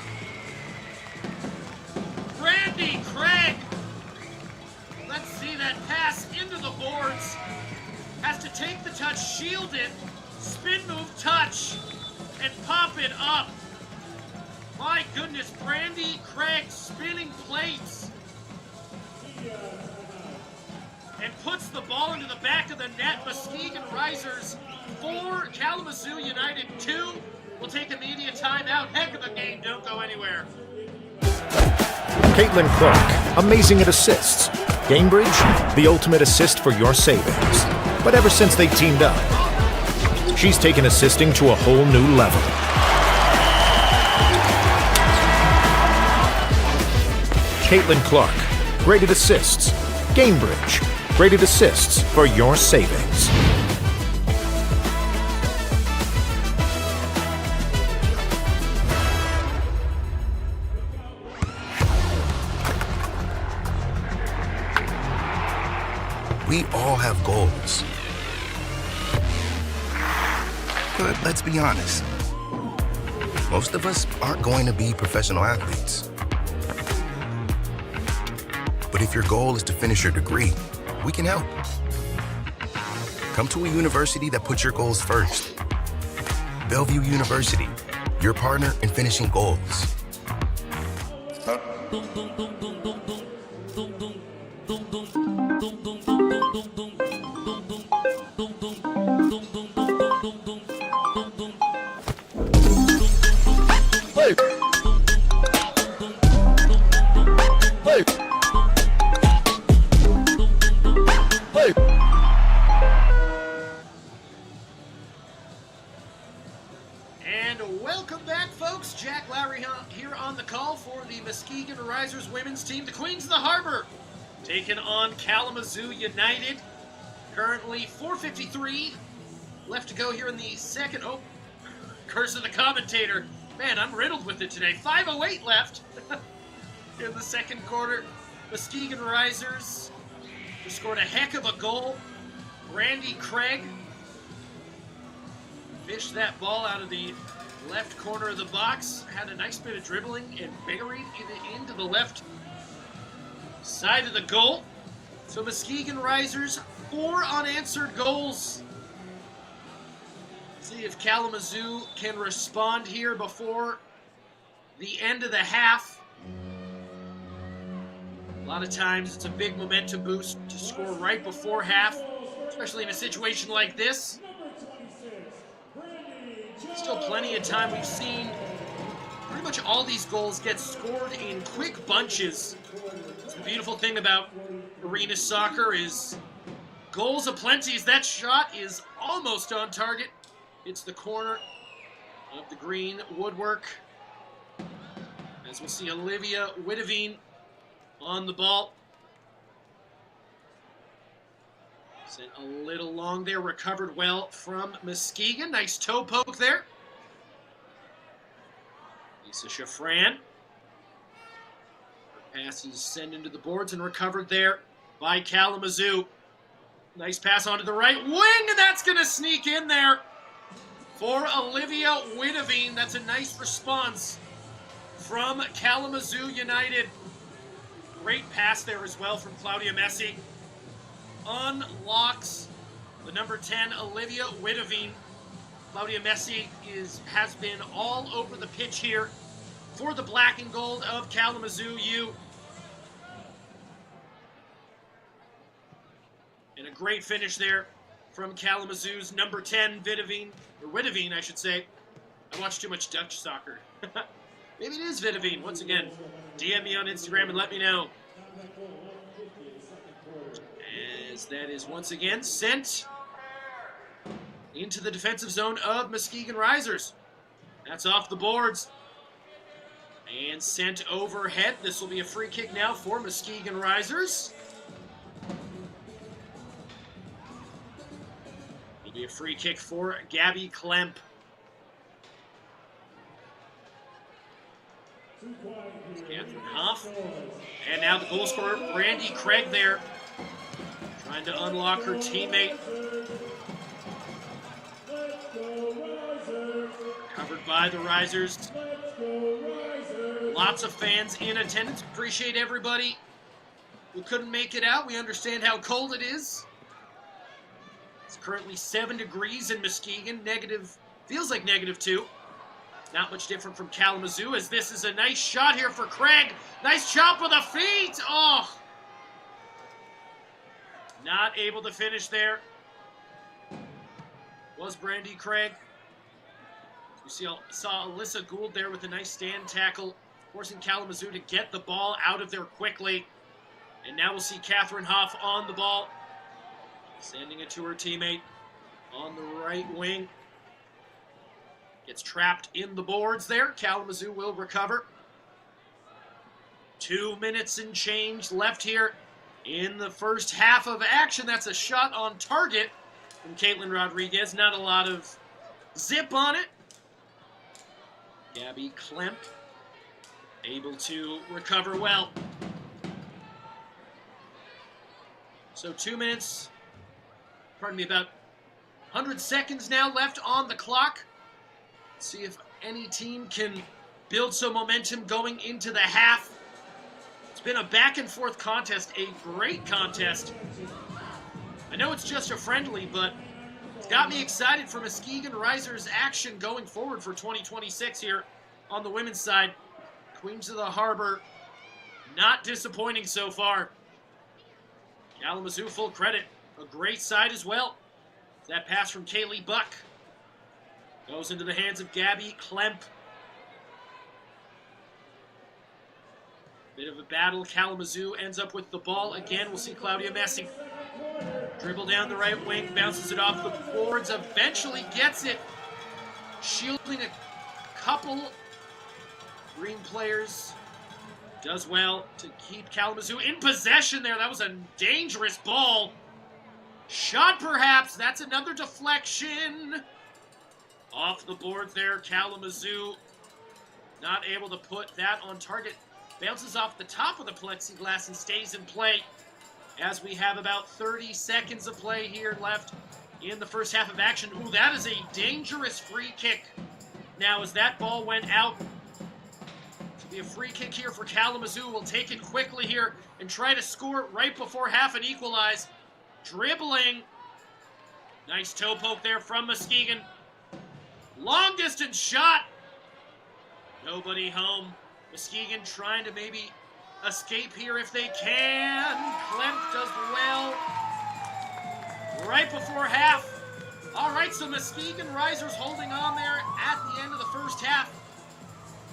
Randy Craig. Let's see that pass into the boards. Has to take the touch, shield it, spin move touch, and pop it up. My goodness, Brandy Craig spinning plates. And puts the ball into the back of the net. Muskegon RISERS 4, Kalamazoo United 2. We'll take a media timeout. Heck of a game. Don't go anywhere. Caitlin Clark, amazing at assists. Gamebridge, the ultimate assist for your savings. But ever since they teamed up, she's taken assisting to a whole new level. Caitlin Clark, great at assists. Gamebridge, great at assists for your savings. We all have goals. But let's be honest. Most of us aren't going to be professional athletes. But if your goal is to finish your degree, we can help. Come to a university that puts your goals first. Bellevue University, your partner in finishing goals. And welcome back, folks. Jack Lowry here on the call for the Muskegon RISERS women's team, the Queens of the Harbor, taking on Kalamazoo United. Currently 4:53 left to go here in the second. Oh, curse of the commentator. Man, I'm riddled with it today. 5:08 left in the second quarter. Muskegon RISERS just scored a heck of a goal. Randy Craig fished that ball out of the left corner of the box. Had a nice bit of dribbling and buried it into the left side of the goal. So Muskegon RISERS, 4 unanswered goals. See if Kalamazoo can respond here before the end of the half. A lot of times it's a big momentum boost to score right before half, especially in a situation like this. Still plenty of time. We've seen pretty much all these goals get scored in quick bunches. The beautiful thing about arena soccer is goals aplenty. As that shot is almost on target. It's the corner of the green woodwork. As we'll see Olivia Witteveen on the ball. Sent a little long there, recovered well from Muskegon. Nice toe poke there. Lisa Shafran. Her pass is sent into the boards and recovered there by Kalamazoo. Nice pass onto the right wing, and that's going to sneak in there for Olivia Witteveen. That's a nice response from Kalamazoo United. Great pass there as well from Claudia Messi. Unlocks the number 10, Olivia Witteveen. Claudia Messi has been all over the pitch here for the black and gold of Kalamazoo U. And a great finish there from Kalamazoo's number 10, Witteveen, I should say. I watch too much Dutch soccer. Maybe it is Witteveen. Once again, DM me on Instagram and let me know. As that is once again sent into the defensive zone of Muskegon RISERS. That's off the boards. And sent overhead. This will be a free kick now for Muskegon RISERS. It'll be a free kick for Gabby Klemp. Catherine Hoff. And now the goal scorer, Randy Craig there. Trying to unlock her teammate. Covered by the RISERS. Lots of fans in attendance. Appreciate everybody who couldn't make it out. We understand how cold it is. It's currently 7 degrees in Muskegon. Feels like -2. Not much different from Kalamazoo, as this is a nice shot here for Craig. Nice chop with the feet. Oh! Not able to finish there. Was Brandy Craig. You saw Alyssa Gould there with a nice stand tackle, forcing Kalamazoo to get the ball out of there quickly. And now we'll see Catherine Hoff on the ball, sending it to her teammate on the right wing. Gets trapped in the boards there. Kalamazoo will recover. 2 minutes and change left here in the first half of action. That's a shot on target from Caitlin Rodriguez. Not a lot of zip on it. Gabby Klemp able to recover well. So 2 minutes, about 100 seconds now left on the clock. Let's see if any team can build some momentum going into the half. It's been a back and forth contest, a great contest. I know it's just a friendly, but it's got me excited for Muskegon RISERS action going forward for 2026 here on the women's side. Queens of the Harbor, not disappointing so far. Kalamazoo, full credit. A great side as well. That pass from Kaylee Buck goes into the hands of Gabby Klemp. Bit of a battle. Kalamazoo ends up with the ball again. We'll see Claudia Messing dribble down the right wing, bounces it off the boards, eventually gets it, shielding a couple green players. Does well to keep Kalamazoo in possession there. That was a dangerous ball. Shot perhaps. That's another deflection. Off the board there. Kalamazoo not able to put that on target. Bounces off the top of the plexiglass and stays in play as we have about 30 seconds of play here left in the first half of action. Ooh, that is a dangerous free kick. Now, as that ball went out, it'll be a free kick here for Kalamazoo. We'll take it quickly here and try to score right before half and equalize. Dribbling. Nice toe poke there from Muskegon. Long distance shot. Nobody home. Muskegon trying to maybe escape here if they can. Klemp does well. Right before half. All right, so Muskegon RISERS holding on there at the end of the first half.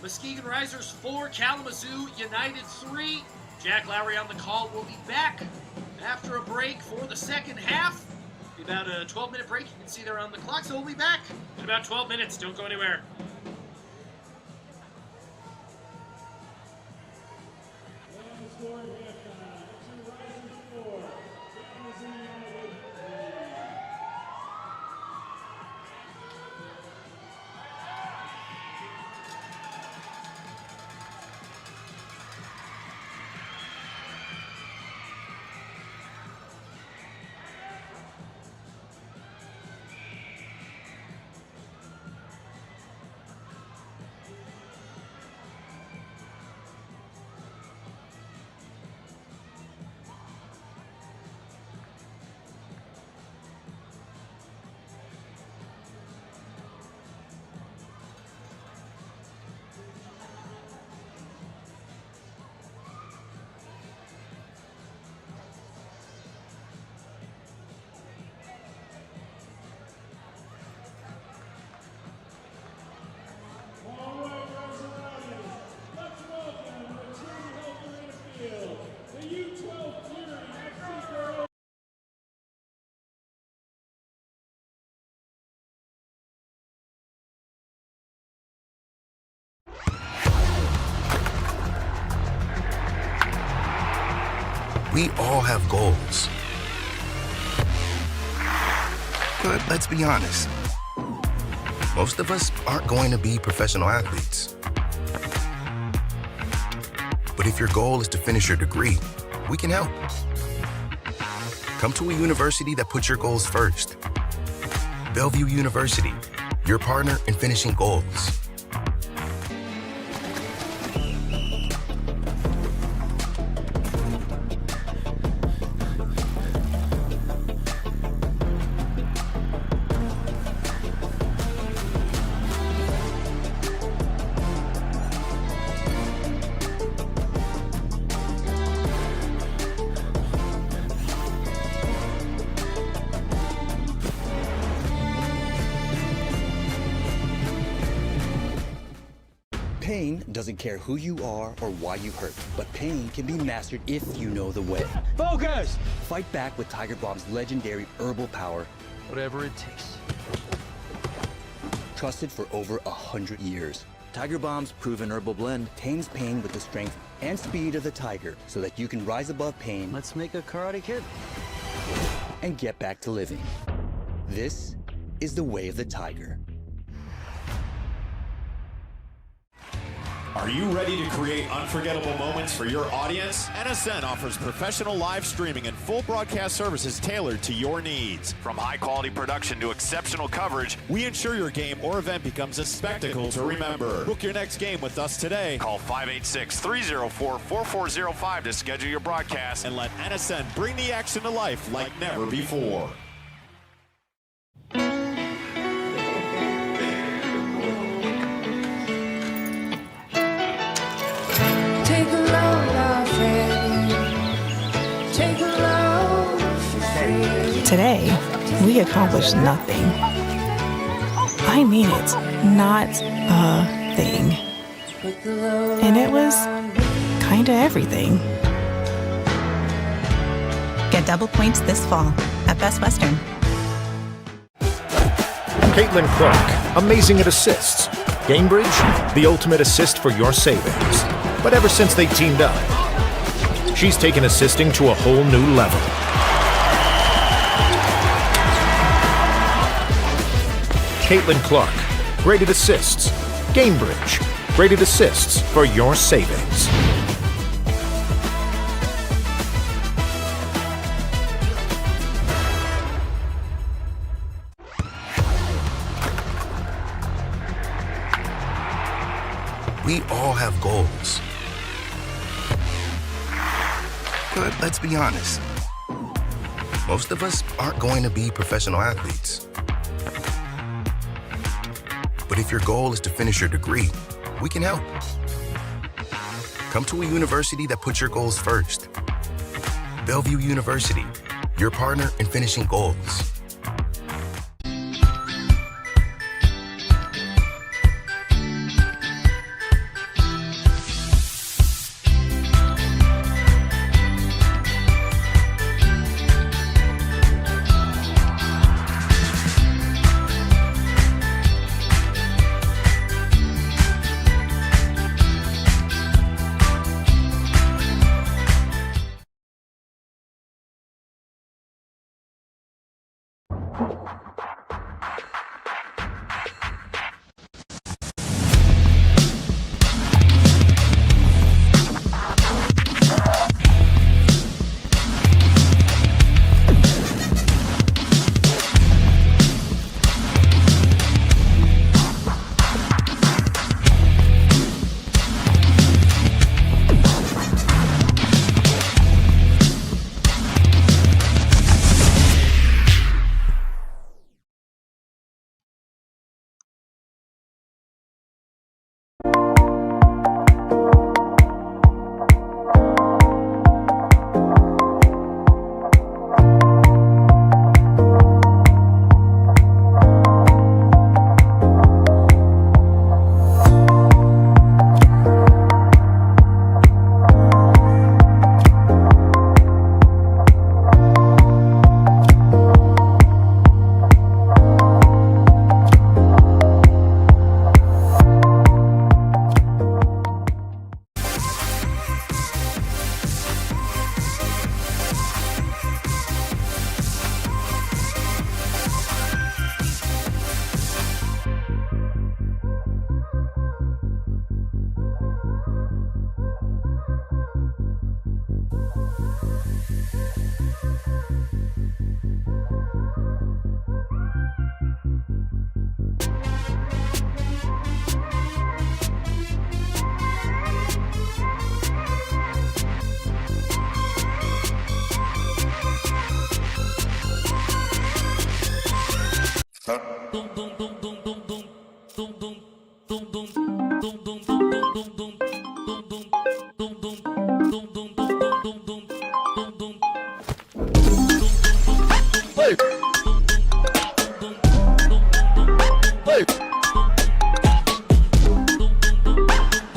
Muskegon RISERS 4, Kalamazoo United 3. Jack Lowry on the call. We'll be back after a break for the second half. About a 12-minute break. You can see there on the clock. So we'll be back in about 12 minutes. Don't go anywhere. We all have goals. But let's be honest. Most of us aren't going to be professional athletes. But if your goal is to finish your degree, we can help. Come to a university that puts your goals first. Bellevue University, your partner in finishing goals. doesn't care who you are or why you hurt, but pain can be mastered if you know the way. Focus! Fight back with Tiger Balm's legendary herbal power. Whatever it takes. Trusted for over 100 years. Tiger Balm's proven herbal blend tames pain with the strength and speed of the tiger so that you can rise above pain. Let's make a Karate Kid. And get back to living. This is the way of the tiger. Are you ready to create unforgettable moments for your audience? NSN offers professional live streaming and full broadcast services tailored to your needs. From high-quality production to exceptional coverage, we ensure your game or event becomes a spectacle to remember. Book your next game with us today. Call 586-304-4405 to schedule your broadcast and let NSN bring the action to life like never before. Today, we accomplished nothing. I mean it, not a thing. And it was kinda everything. Get double points this fall at Best Western. Caitlin Clark, amazing at assists. Gamebridge, the ultimate assist for your savings. But ever since they teamed up, she's taken assisting to a whole new level. Caitlin Clark, graded assists. Gamebridge, graded assists for your savings. We all have goals. But let's be honest. Most of us aren't going to be professional athletes. But if your goal is to finish your degree, we can help. Come to a university that puts your goals first. Bellevue University, your partner in finishing goals.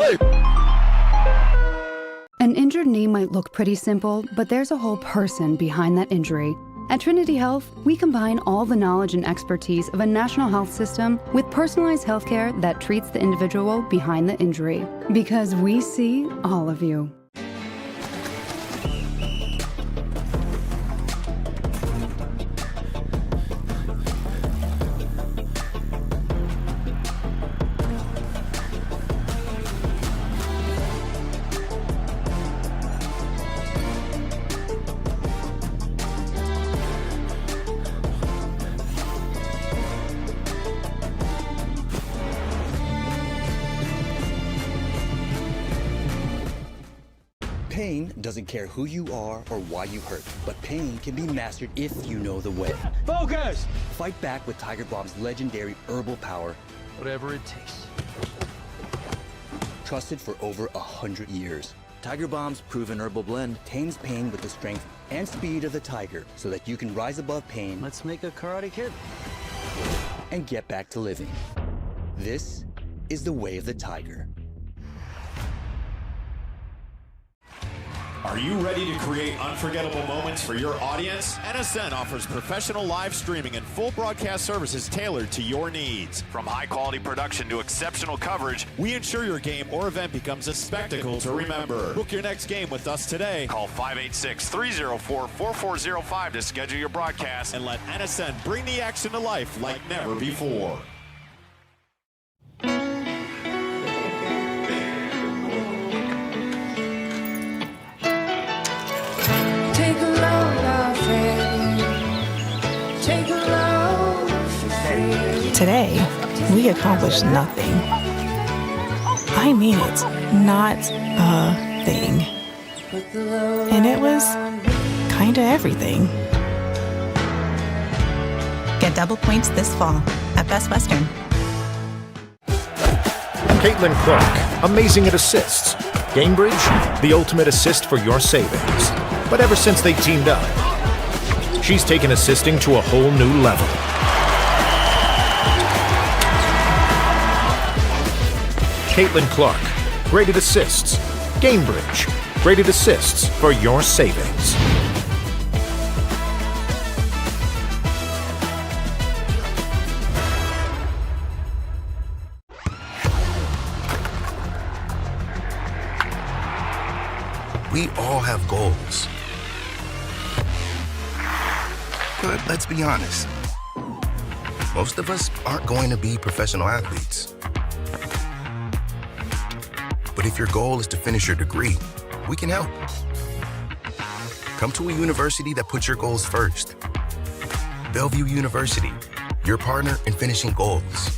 Hey! knee might look pretty simple, but there's a whole person behind that injury. At Trinity Health, we combine all the knowledge and expertise of a national health system with personalized healthcare that treats the individual behind the injury. Because we see all of you. Pain doesn't care who you are or why you hurt, but pain can be mastered if you know the way. Focus! Fight back with Tiger Balm's legendary herbal power, Whatever it takes. trusted for over 100 years. Tiger Balm's proven herbal blend tames pain with the strength and speed of the tiger so that you can rise above pain Let's make a Karate Kid. and get back to living. This is the way of the tiger. Are you ready to create unforgettable moments for your audience? NSN offers professional live streaming and full broadcast services tailored to your needs. From high-quality production to exceptional coverage, we ensure your game or event becomes a spectacle to remember. Book your next game with us today. Call 586-304-4405 to schedule your broadcast and let NSN bring the action to life like never before. Today, we accomplished nothing. I mean it, not a thing. And it was kinda everything. Get double points this fall at Best Western. Caitlin Clark, amazing at assists. Gamebridge, the ultimate assist for your savings. But ever since they teamed up, she's taken assisting to a whole new level. Caitlin Clark, great at assists. Gamebridge, great at assists for your savings. We all have goals. But let's be honest. Most of us aren't going to be professional athletes. But if your goal is to finish your degree, we can help. Come to a university that puts your goals first. Bellevue University, your partner in finishing goals.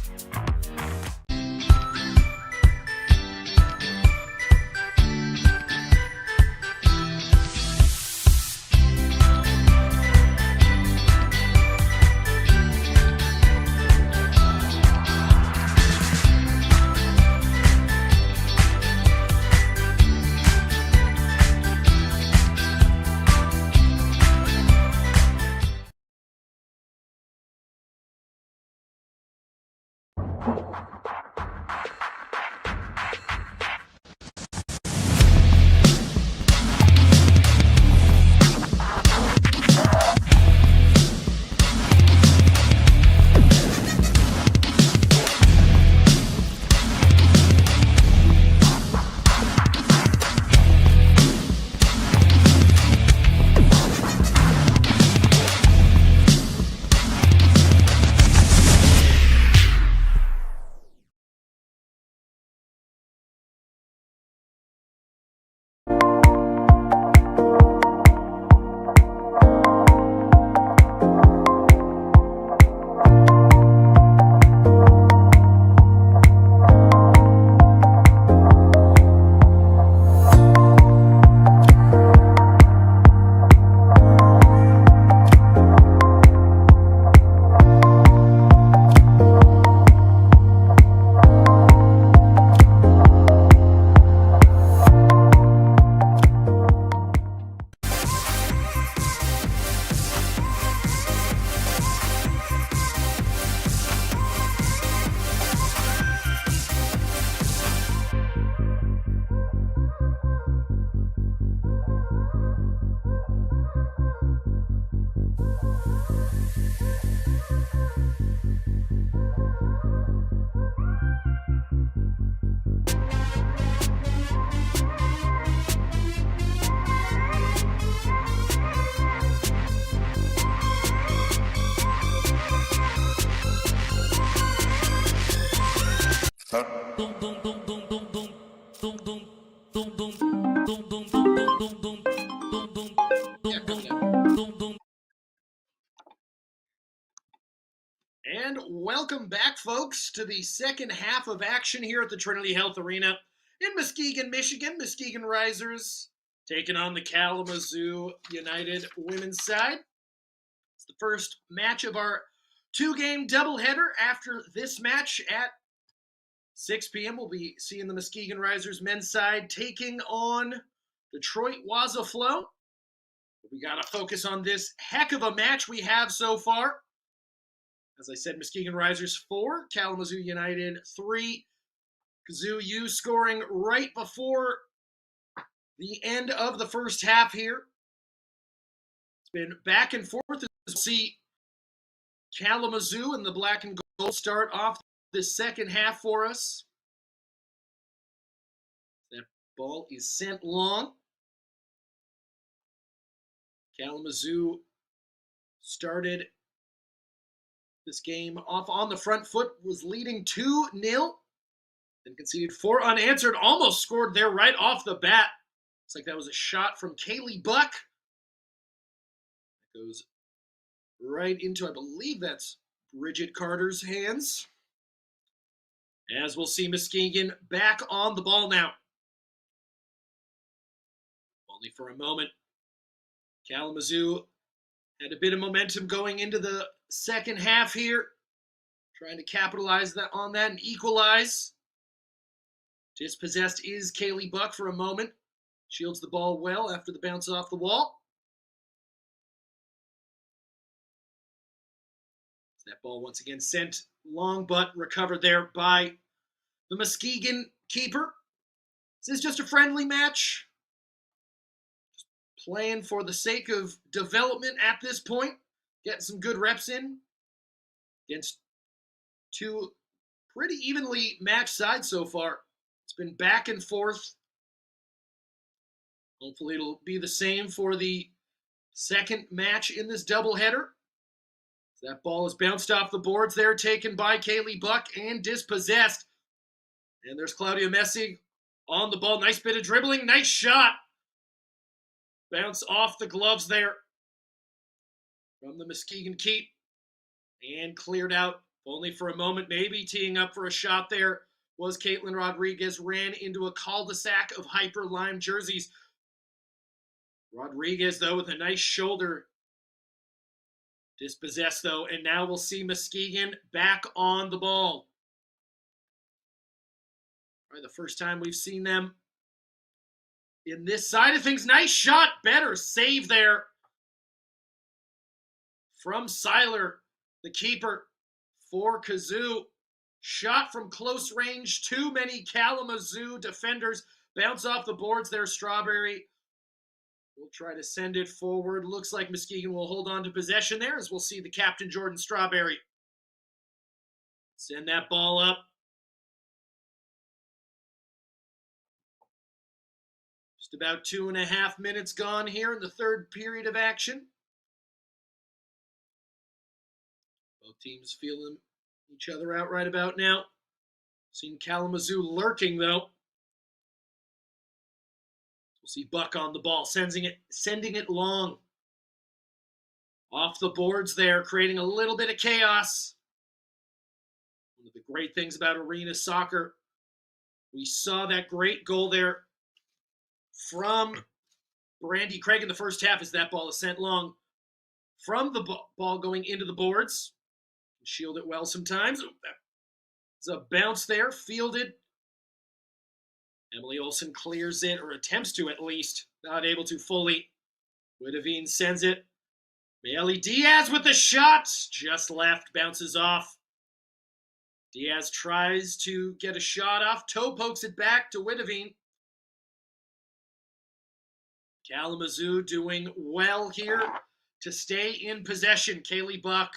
And welcome back, folks, to the second half of action here at the Trinity Health Arena in Muskegon, Michigan. Muskegon RISERS taking on the Kalamazoo United women's side. It's the first match of our two-game doubleheader. After this match at 6 p.m., we'll be seeing the Muskegon RISERS men's side taking on Detroit Waza Flow. We got to focus on this heck of a match we have so far. As I said, Muskegon RISERS 4, Kalamazoo United 3. Kazoo U scoring right before the end of the first half here. It's been back and forth. As we'll see Kalamazoo and the black and gold start off this second half for us. That ball is sent long. Kalamazoo started this game off on the front foot, was leading 2-0, then conceded 4 unanswered, almost scored there right off the bat. Looks like that was a shot from Kaylee Buck. That goes right into, I believe that's Bridget Carter's hands. As we'll see Muskegon back on the ball now. Only for a moment. Kalamazoo had a bit of momentum going into the second half here. Trying to capitalize on that and equalize. Dispossessed is Kaylee Buck for a moment. Shields the ball well after the bounce off the wall. That ball once again sent long, but recovered there by the Muskegon keeper. This is just a friendly match. Just playing for the sake of development at this point. Getting some good reps in against two pretty evenly matched sides so far. It's been back and forth. Hopefully it'll be the same for the second match in this doubleheader. That ball is bounced off the boards there, taken by Kaylee Buck and dispossessed. And there's Claudia Messig on the ball. Nice bit of dribbling. Nice shot. Bounce off the gloves there from the Muskegon keep. And cleared out only for a moment. Maybe teeing up for a shot there was Caitlin Rodriguez. Ran into a cul-de-sac of hyper lime jerseys. Rodriguez, though, with a nice shoulder. Dispossessed, though, and now we'll see Muskegon back on the ball. Probably the first time we've seen them in this side of things. Nice shot. Better save there from Seiler, the keeper for Kazoo. Shot from close range. Too many Kalamazoo defenders. Bounce off the boards there, Strawberry. We'll try to send it forward. Looks like Muskegon will hold on to possession there as we'll see the captain, Jordan Strawberry. Send that ball up. Just about 2.5 minutes gone here in the third period of action. Both teams feeling each other out right about now. Seen Kalamazoo lurking, though. See Buck on the ball, sending it long. Off the boards there, creating a little bit of chaos. One of the great things about arena soccer, we saw that great goal there from Brandy Craig in the first half as that ball is sent long from the ball going into the boards. Shield it well sometimes. There's a bounce there, fielded. Emily Olsen clears it, or attempts to at least. Not able to fully. Witteveen sends it. Bailey Diaz with the shot. Just left, bounces off. Diaz tries to get a shot off. Toe pokes it back to Witteveen. Kalamazoo doing well here to stay in possession. Kaylee Buck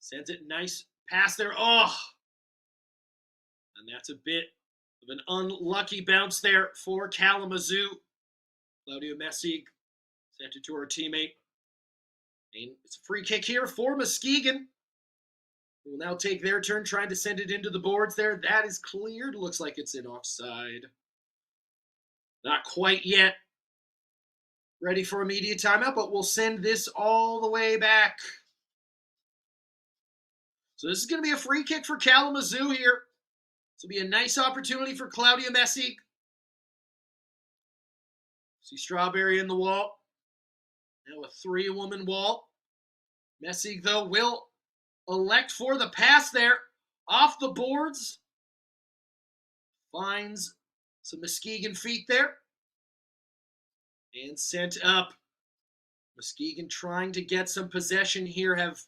sends it nice pass there. Oh! And that's a bit of an unlucky bounce there for Kalamazoo. Claudia Messig sent it to her teammate. And it's a free kick here for Muskegon. will now take their turn trying to send it into the boards there. That is cleared. Looks like it's an offside. Not quite yet. Ready for immediate timeout, but we'll send this all the way back. So this is going to be a free kick for Kalamazoo here. This will be a nice opportunity for Claudia Messig. See Strawberry in the wall. Now a three-woman wall. Messig, though, will elect for the pass there. Off the boards. Finds some Muskegon feet there. And sent up. Muskegon trying to get some possession here. Have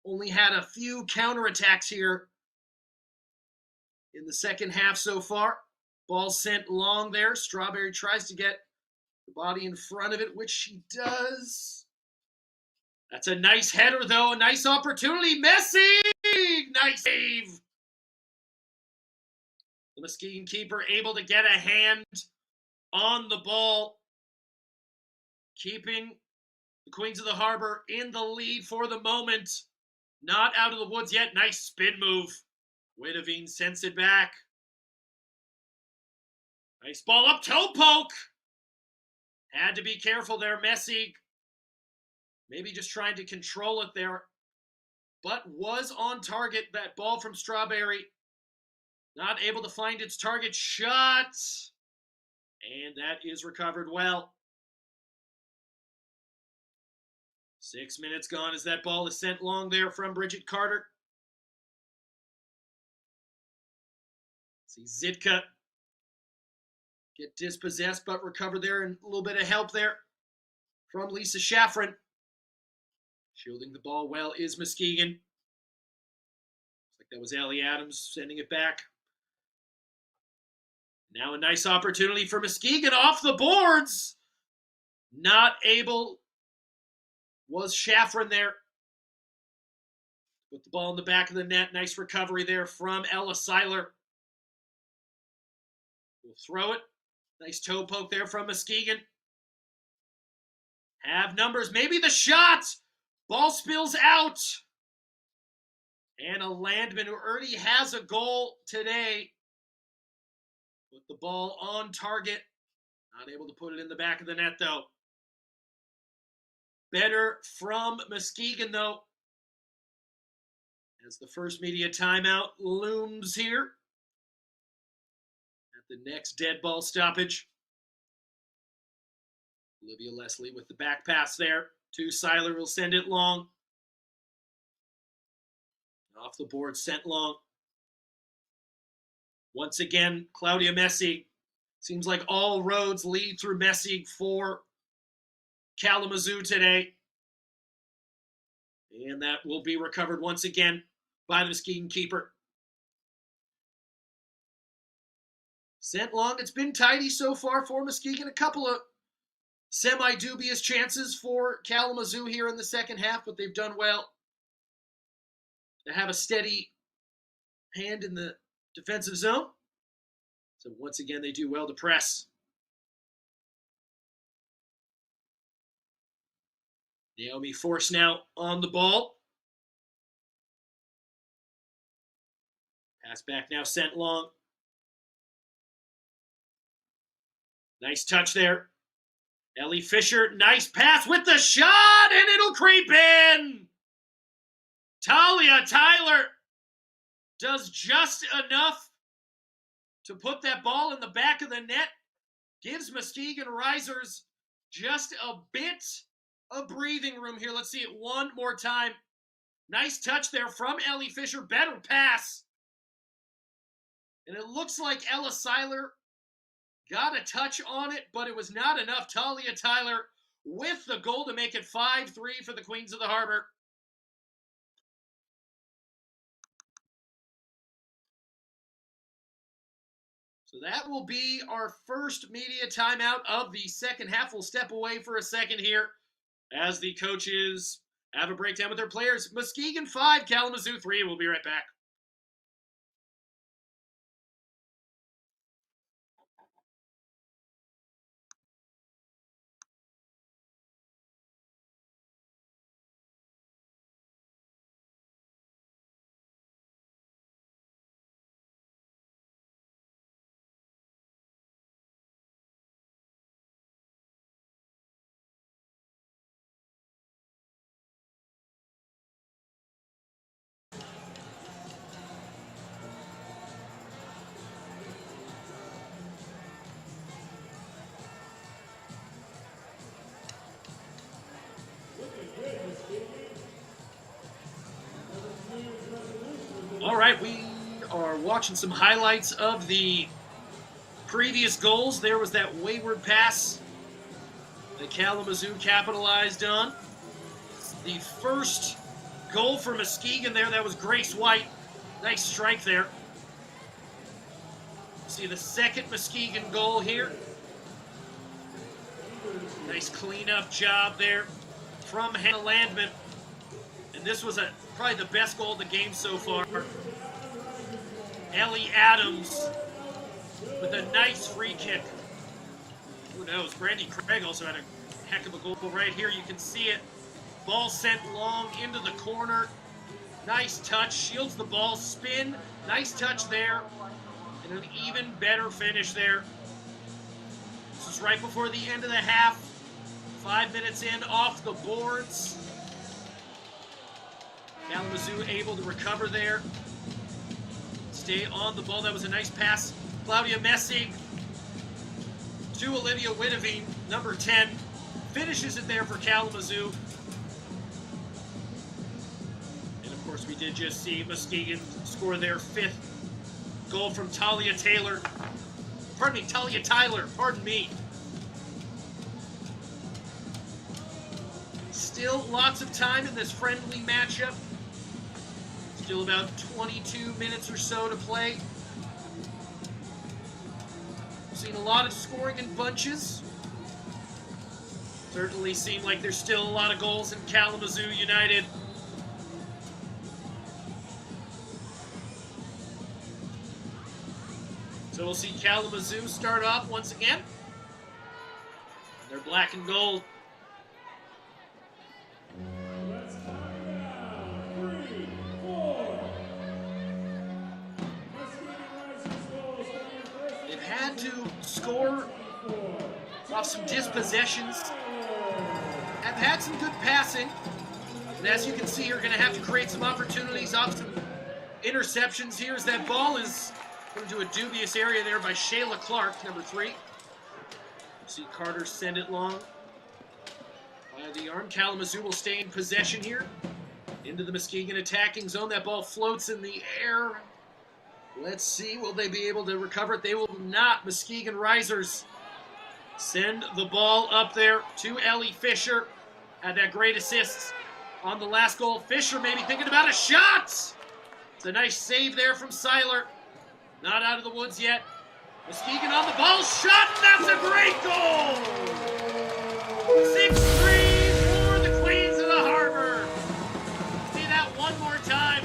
only had a few counterattacks here in the second half so far. Ball sent long there. Strawberry tries to get the body in front of it, which she does. That's a nice header, though. A nice opportunity. Messig! Nice save. The Muskegon keeper able to get a hand on the ball, keeping the Queens of the Harbor in the lead for the moment. Not out of the woods yet. Nice spin move. Witteveen sends it back. Nice ball up. Toe poke. Had to be careful there. Messig maybe just trying to control it there, but was on target. That ball from Strawberry. Not able to find its target shot. And that is recovered well. 6 minutes gone as that ball is sent long there from Bridget Carter. See Zitka get dispossessed but recover there, and a little bit of help there from Lisa Shaffron. Shielding the ball well is Muskegon. Looks like that was Allie Adams sending it back. Now a nice opportunity for Muskegon off the boards. Not able was Shaffron there. Put the ball in the back of the net. Nice recovery there from Ella Seiler. We'll throw it. Nice toe poke there from Muskegon. Have numbers. Maybe the shot. Ball spills out. And a Landman who already has a goal today. Put the ball on target. Not able to put it in the back of the net, though. Better from Muskegon, though, as the first media timeout looms here at the next dead ball stoppage. Olivia Leslie with the back pass there. To Seiler will send it long. Off the board, sent long. Once again, Claudia Messig. Seems like all roads lead through Messig for Kalamazoo today. And that will be recovered once again by the Muskegon keeper. Sent long. It's been tidy so far for Muskegon. A couple of semi-dubious chances for Kalamazoo here in the second half, but they've done well to have a steady hand in the defensive zone. So once again, they do well to press. Naomi Force now on the ball. Pass back now sent long. Nice touch there. Ellie Fisher, nice pass with the shot, and it'll creep in. Talia Tyler does just enough to put that ball in the back of the net. Gives Muskegon RISERS just a bit of breathing room here. Let's see it one more time. Nice touch there from Ellie Fisher. Better pass. And it looks like Ella Seiler got a touch on it, but it was not enough. Talia Tyler with the goal to make it 5-3 for the Queens of the Harbor. So that will be our first media timeout of the second half. We'll step away for a second here as the coaches have a breakdown with their players. Muskegon 5, Kalamazoo 3. We'll be right back. right, we are watching some highlights of the previous goals. There was that wayward pass that Kalamazoo capitalized on. The first goal for Muskegon there, that was Grace White. Nice strike there. See the second Muskegon goal here. Nice cleanup job there from Hannah Landman. And this was probably the best goal of the game so far. Ellie Adams with a nice free kick. Who knows? Brandy Craig also had a heck of a goal right here. You can see it. Ball sent long into the corner. Nice touch. Shields the ball. Spin. Nice touch there. And an even better finish there. This is right before the end of the half. 5 minutes in, off the boards. Kalamazoo able to recover there. Stay on the ball. That was a nice pass. Claudia Messig to Olivia Witteveen, number 10. Finishes it there for Kalamazoo. And of course, we did just see Muskegon score their 5th goal from Talia Tyler. Pardon me. Still lots of time in this friendly matchup. Still about 22 minutes or so to play. Seen a lot of scoring in bunches. Certainly seem like there's still a lot of goals in Kalamazoo United. So we'll see Kalamazoo start off once again. They're black and gold. They've had to score off some dispossessions. Have had some good passing. And as you can see, you're going to have to create some opportunities off some interceptions here as that ball is into a dubious area there by Shayla Clark, number 3. See Carter send it long. By the arm, Kalamazoo will stay in possession here. Into the Muskegon attacking zone. That ball floats in the air. Let's see, will they be able to recover it? They will not. Muskegon RISERS send the ball up there to Ellie Fisher. Had that great assist on the last goal. Fisher maybe thinking about a shot. It's a nice save there from Seiler. Not out of the woods yet. Muskegon on the ball, shot, and that's a great goal! 6-3 for the Queens of the Harbor. See that one more time.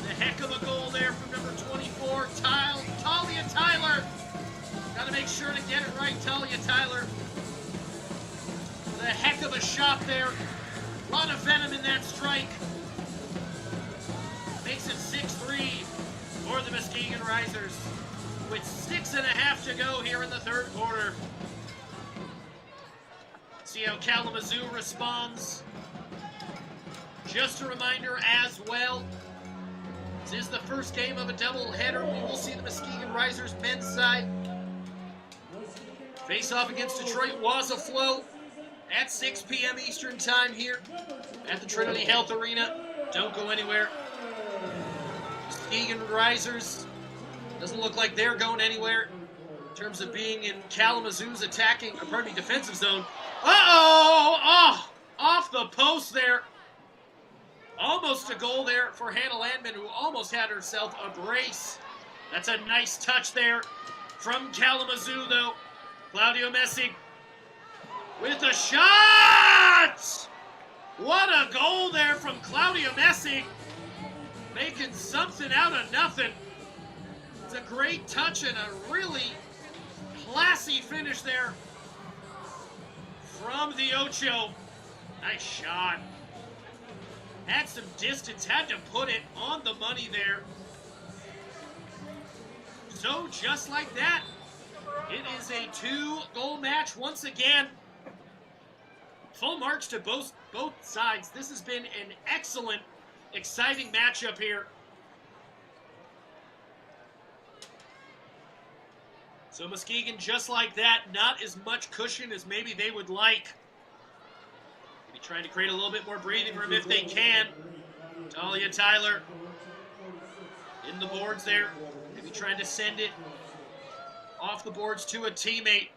The heck of a goal there from number 24, Talia Tyler. Got to make sure to get it right, Talia Tyler. The heck of a shot there. A lot of venom in that strike. Makes it 6-3 for the Muskegon RISERS with 6.5 to go here in the third quarter. See how Kalamazoo responds. Just a reminder as well, this is the first game of a doubleheader. We will see the Muskegon RISERS men's side face off against Detroit Wasaflo at 6 p.m. Eastern time here at the Trinity Health Arena. Don't go anywhere. Muskegon RISERS doesn't look like they're going anywhere in terms of being in Kalamazoo's defensive zone. Uh-oh! Off the post there. Almost a goal there for Hannah Landman, who almost had herself a brace. That's a nice touch there from Kalamazoo, though. Claudio Messig with a shot! What a goal there from Claudia Messig. Making something out of nothing. It's a great touch and a really classy finish there from the Ocho. Nice shot. Had some distance, had to put it on the money there. So just like that, it is a 2-goal match once again. Full marks to both sides. This has been an excellent, exciting matchup here. So Muskegon, just like that, not as much cushion as maybe they would like. Be trying to create a little bit more breathing room if they can. Talia Tyler in the boards there. Maybe trying to send it off the boards to a teammate.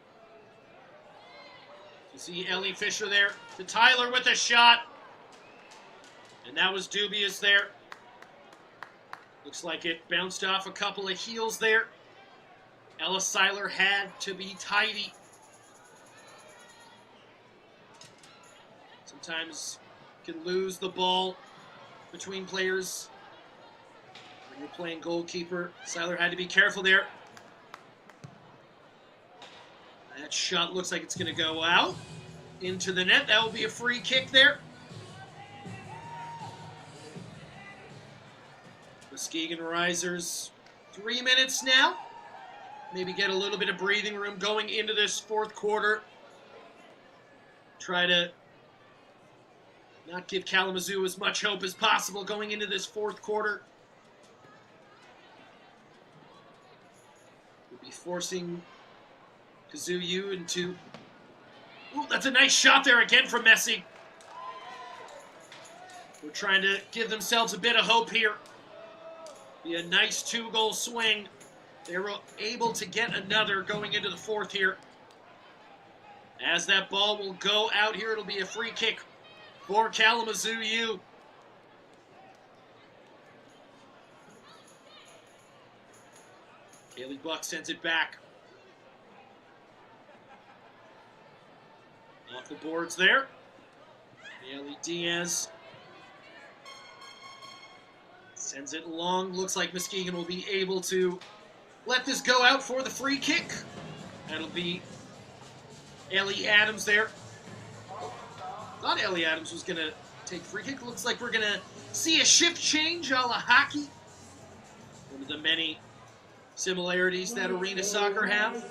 You see Ellie Fisher there to Tyler with a shot. And that was dubious there. Looks like it bounced off a couple of heels there. Ella Seiler had to be tidy. Sometimes you can lose the ball between players when you're playing goalkeeper. Seiler had to be careful there. That shot looks like it's going to go out into the net. That will be a free kick there. Muskegon Risers, 3 minutes now. Maybe get a little bit of breathing room going into this fourth quarter. Try to not give Kalamazoo as much hope as possible going into this fourth quarter. We'll be forcing Kazoo into... Ooh, that's a nice shot there again from Messi. We're trying to give themselves a bit of hope here. Be a nice 2-goal swing. They were able to get another going into the fourth here. As that ball will go out here, it'll be a free kick for Kalamazoo U. Kaylee Buck sends it back. Off the boards there. Bailey Diaz sends it long. Looks like Muskegon will be able to let this go out for the free kick. That'll be Ellie Adams there. Thought Ellie Adams was going to take free kick. Looks like we're going to see a shift change a la hockey. One of the many similarities that arena soccer have.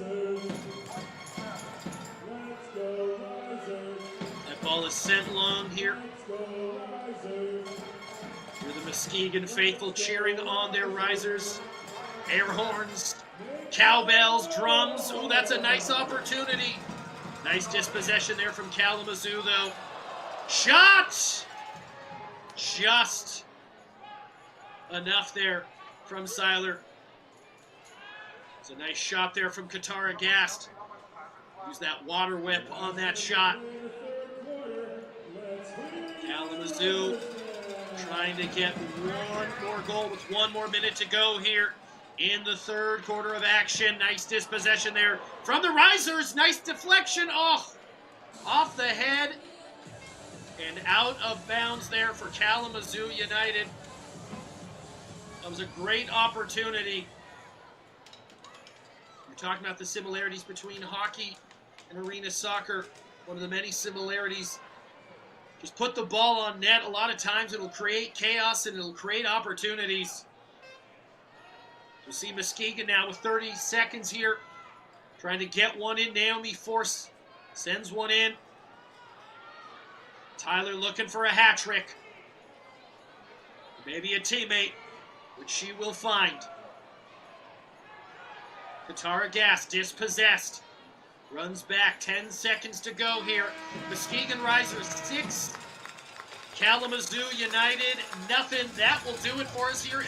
That ball is sent long here. Hear the Muskegon faithful cheering on their risers. Air horns, cowbells, drums. Oh, that's a nice opportunity. Nice dispossession there from Kalamazoo, though. Shot! Just enough there from Seiler. It's a nice shot there from Katara Gast. Use that water whip on that shot. Kalamazoo trying to get one more goal with 1 more minute to go here in the third quarter of action. Nice dispossession there from the Risers. Nice deflection. Oh, off the head and out of bounds there for Kalamazoo United. That was a great opportunity. We're talking about the similarities between hockey and arena soccer. One of the many similarities. Just put the ball on net. A lot of times it'll create chaos and it'll create opportunities. We'll see Muskegon now with 30 seconds here. Trying to get one in. Naomi Force sends one in. Tyler looking for a hat trick. Maybe a teammate, which she will find. Katara Gas dispossessed. Runs back, 10 seconds to go here. Muskegon Risers 6. Kalamazoo United nothing. That will do it for us here.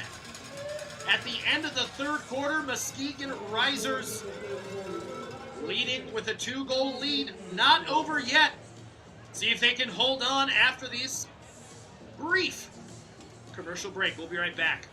At the end of the third quarter, Muskegon Risers leading with a 2-goal lead. Not over yet. See if they can hold on after this brief commercial break. We'll be right back.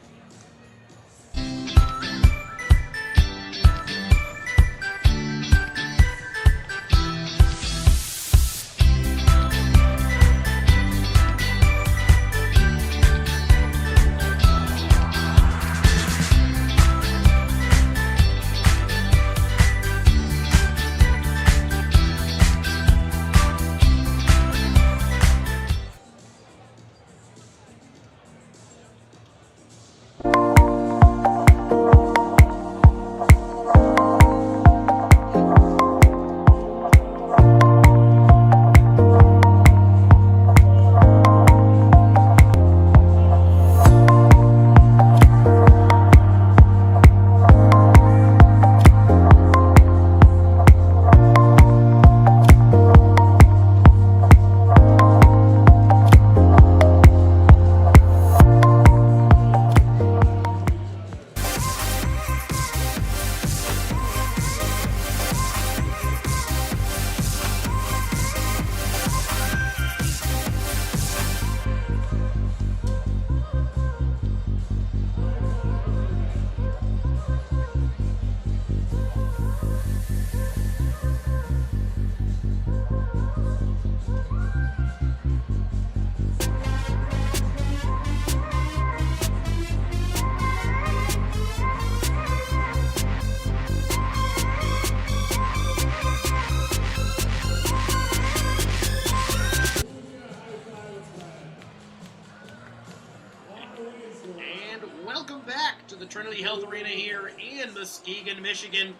Health Arena here in Muskegon, Michigan,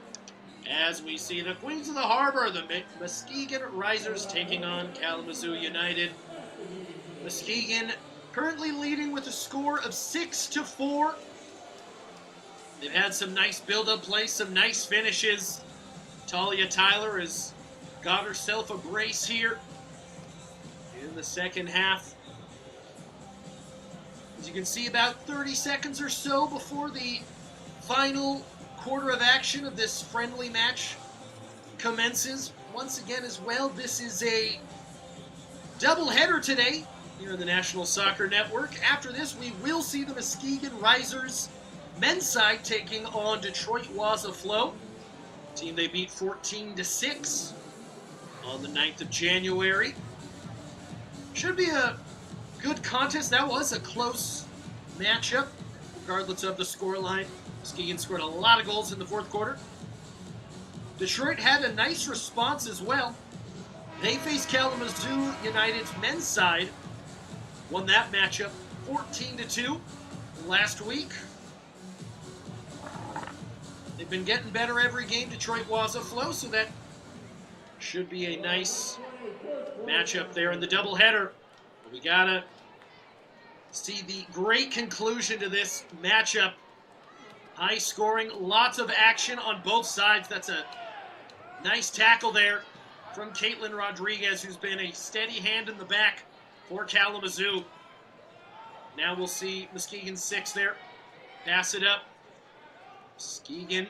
as we see the Queens of the Harbor, the Muskegon RISERS, taking on Kalamazoo United. Muskegon currently leading with a score of 6-4. They've had some nice build-up play, some nice finishes. Talia Tyler has got herself a brace here in the second half. As you can see, about 30 seconds or so before the final quarter of action of this friendly match commences. Once again as well, this is a doubleheader today here on the National Soccer Network. After this, we will see the Muskegon RISERS men's side taking on Detroit Waza Flow, team they beat 14-6 on the 9th of January. Should be a good contest. That was a close matchup, regardless of the scoreline. Muskegon scored a lot of goals in the fourth quarter. Detroit had a nice response as well. They faced Kalamazoo United's men's side, won that matchup 14-2 last week. They've been getting better every game, Detroit Waza Flow, so that should be a nice matchup there in the doubleheader. We gotta see the great conclusion to this matchup. High scoring, lots of action on both sides. That's a nice tackle there from Caitlin Rodriguez, who's been a steady hand in the back for Kalamazoo. Now we'll see Muskegon 6 there. Pass it up. Muskegon.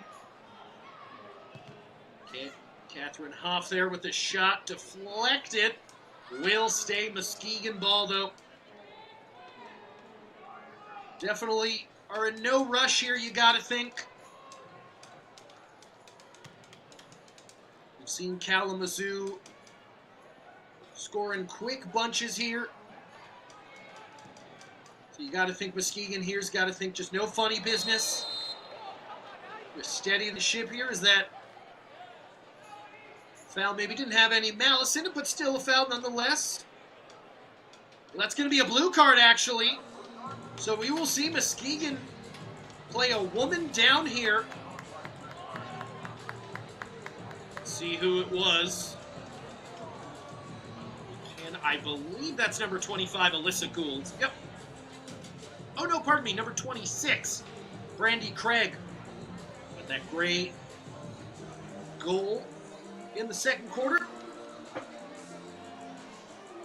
Catherine Hoff there with the shot. Deflected. Will stay Muskegon ball, though. Definitely are in no rush here, you got to think. We've seen Kalamazoo scoring quick bunches here. So you got to think Muskegon here's got to think just no funny business. We're steadying the ship here. Is that foul? Maybe didn't have any malice in it, but still a foul nonetheless. Well, that's going to be a blue card, actually. So we will see Muskegon play a woman down here. Let's see who it was. And I believe that's number 25, Alyssa Gould. Yep. Oh, no, pardon me, number 26, Brandy Craig. With that great goal in the second quarter.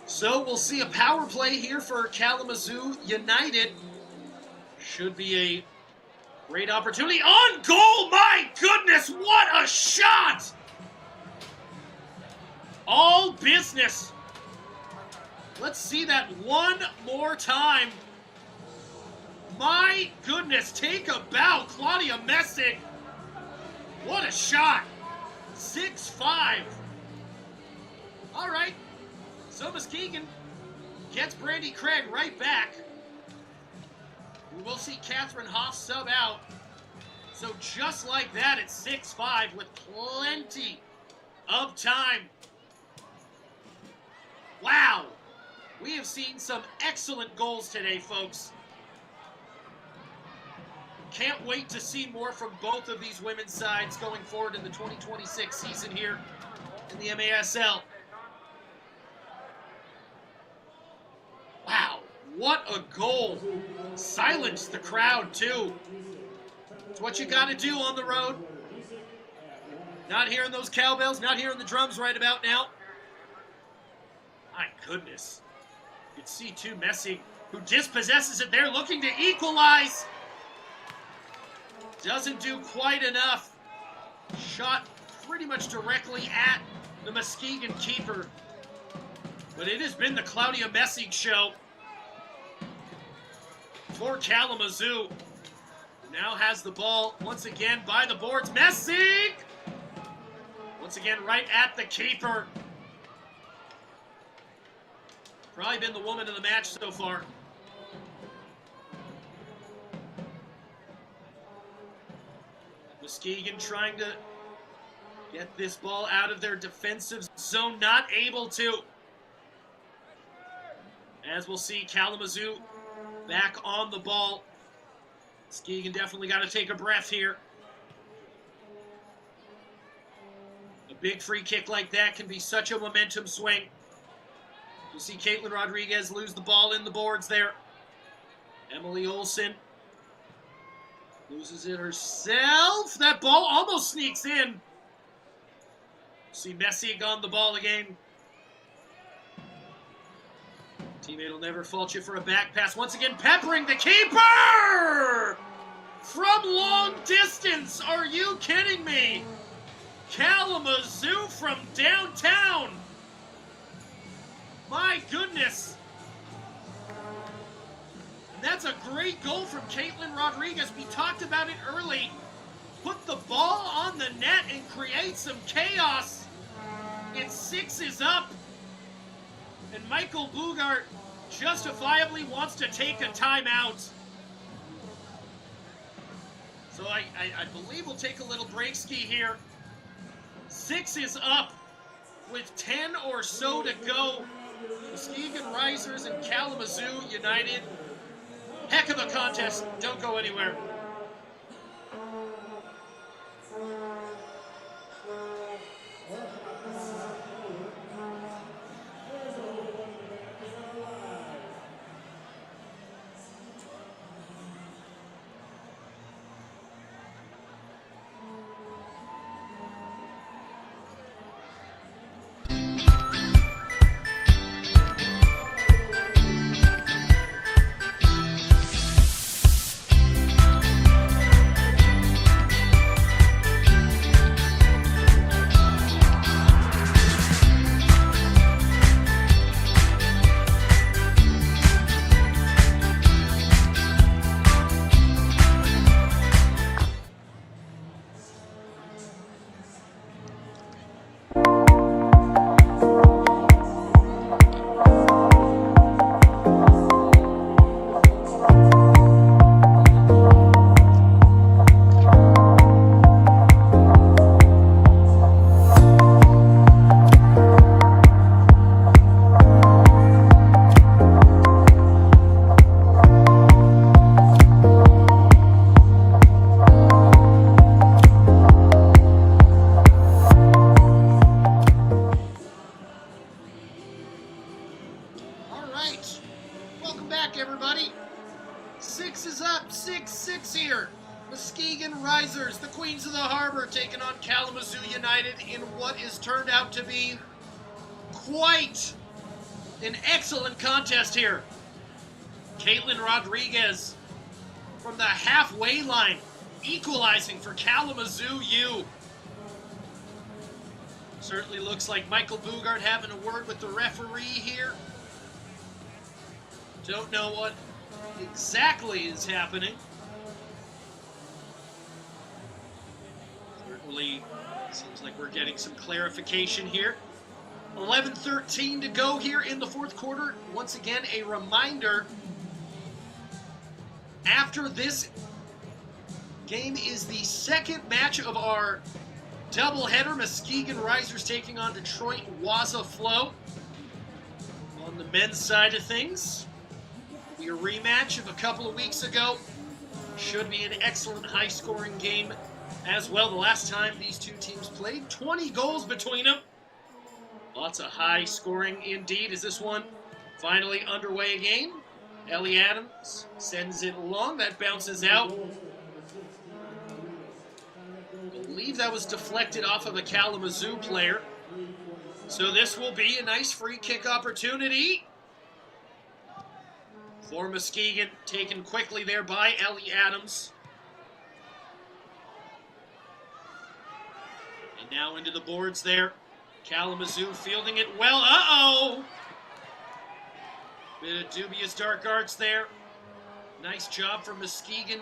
So we'll see a power play here for Kalamazoo United. Should be a great opportunity. On goal! My goodness, what a shot! All business. Let's see that one more time. My goodness, take a bow, Claudia Messig. What a shot. 6-5. All right. So Muskegon gets Brandy Craig right back. We will see Catherine Hoff sub out. So just like that, it's 6-5 with plenty of time. Wow. We have seen some excellent goals today, folks. Can't wait to see more from both of these women's sides going forward in the 2026 season here in the MASL. Wow, what a goal. Silenced the crowd, too. It's what you got to do on the road. Not hearing those cowbells, not hearing the drums right about now. My goodness. You can see, too, Messi, who dispossesses it there, looking to equalize. Doesn't do quite enough. Shot pretty much directly at the Muskegon keeper. But it has been the Claudia Messig show for Kalamazoo. Now has the ball once again by the boards. Messig! Once again right at the keeper. Probably been the woman of the match so far. Muskegon trying to get this ball out of their defensive zone, not able to. As we'll see, Kalamazoo back on the ball. Muskegon definitely got to take a breath here. A big free kick like that can be such a momentum swing. You see Caitlin Rodriguez lose the ball in the boards there. Emily Olsen loses it herself. That ball almost sneaks in. See Messick on the ball again. Teammate will never fault you for a back pass. Once again, peppering the keeper! From long distance, are you kidding me? Kalamazoo from downtown. My goodness. And that's a great goal from Caitlin Rodriguez. We talked about it early. Put the ball on the net and create some chaos. It's 6 is up. And Michael Bugart justifiably wants to take a timeout. So I believe we'll take a little break ski here. 6 is up with 10 or so to go. Muskegon RISERS and Kalamazoo United. Heck of a contest. Don't go anywhere. Everybody, 6 is up, 6-6 here. Muskegon RISERS, the Queens of the Harbor, taking on Kalamazoo United in what is turned out to be quite an excellent contest here. Caitlin Rodriguez from the halfway line, equalizing for Kalamazoo U. Certainly looks like Michael Bugart having a word with the referee here. Don't know what exactly is happening. Certainly seems like we're getting some clarification here. 11:13 to go here in the fourth quarter. Once again, a reminder, after this game is the second match of our doubleheader. Muskegon RISERS taking on Detroit Waza Flow. On the men's side of things, a rematch of a couple of weeks ago. Should be an excellent high-scoring game as well. The last time these two teams played, 20 goals between them. Lots of high scoring indeed. Is this one finally underway again? Ellie Adams sends it along. That bounces out. I believe that was deflected off of a Kalamazoo player. So this will be a nice free kick opportunity for Muskegon, taken quickly there by Ellie Adams. And now into the boards there. Kalamazoo fielding it well. Uh-oh! Bit of dubious dark arts there. Nice job from Muskegon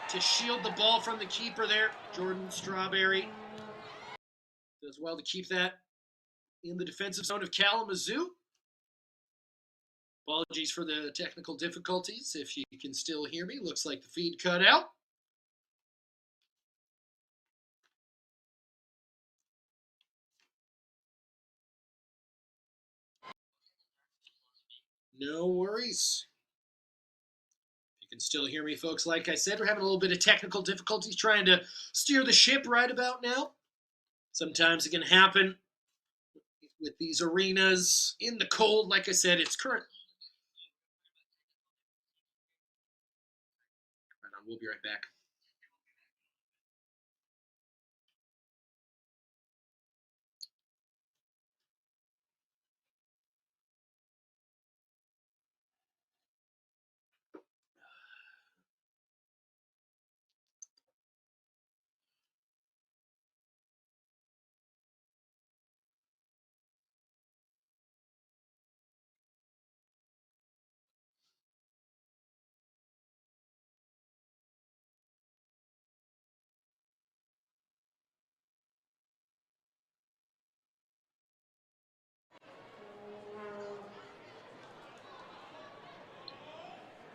to shield the ball from the keeper there. Jordan Strawberry does well to keep that in the defensive zone of Kalamazoo. Apologies for the technical difficulties. If you can still hear me, looks like the feed cut out. No worries. can still hear me, folks. Like I said, we're having a little bit of technical difficulties trying to steer the ship right about now. Sometimes it can happen with these arenas in the cold. Like I said, it's current. Right on, we'll be right back.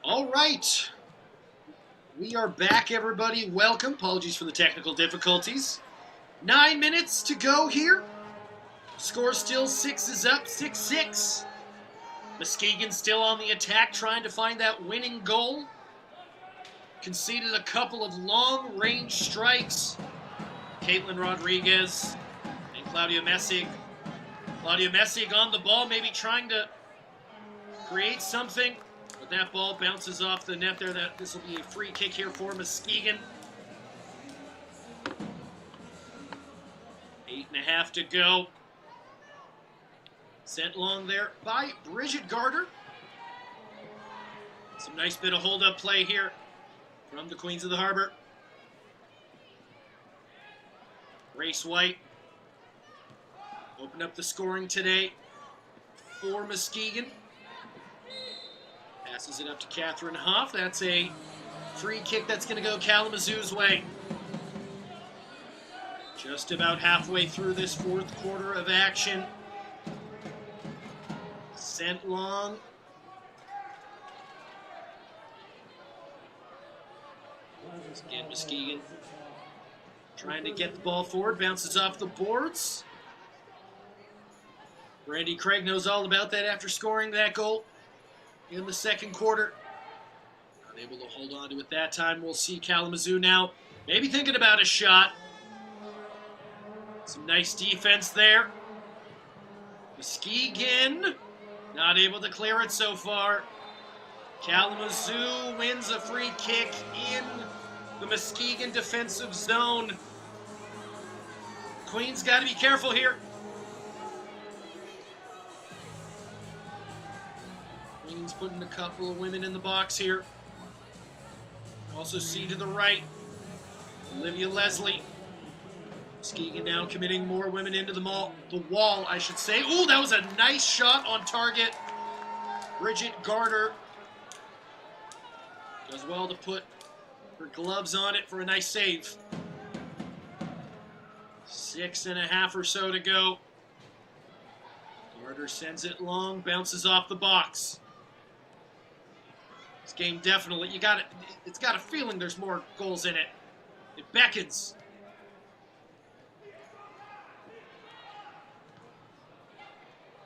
All right. We are back, everybody. Welcome. Apologies for the technical difficulties. 9 minutes to go here. Score still 6 is up, 6-6. Muskegon still on the attack, trying to find that winning goal. Conceded a couple of long-range strikes. Caitlin Rodriguez and Claudia Messig. Claudia Messig on the ball, maybe trying to create something. But that ball bounces off the net there. This will be a free kick here for Muskegon. 8.5 to go. Sent long there by Bridget Garter. Some nice bit of hold-up play here from the Queens of the Harbor. Grace White opened up the scoring today for Muskegon. Passes it up to Catherine Hoff. That's a free kick that's going to go Kalamazoo's way. Just about halfway through this fourth quarter of action. Sent long. Again, Muskegon trying to get the ball forward. Bounces off the boards. Brandy Craig knows all about that after scoring that goal in the second quarter. Unable to hold on to it that time. We'll see Kalamazoo now maybe thinking about a shot. Some nice defense there. Muskegon not able to clear it so far. Kalamazoo wins a free kick in the Muskegon defensive zone. Queens got to be careful here. Queens putting a couple of women in the box here. Also see to the right, Olivia Leslie. Muskegon now committing more women into the wall, I should say. Ooh, that was a nice shot on target. Bridget Garter does well to put her gloves on it for a nice save. 6.5 or so to go. Garter sends it long, bounces off the box. This game definitely, it's got a feeling there's more goals in it. It beckons.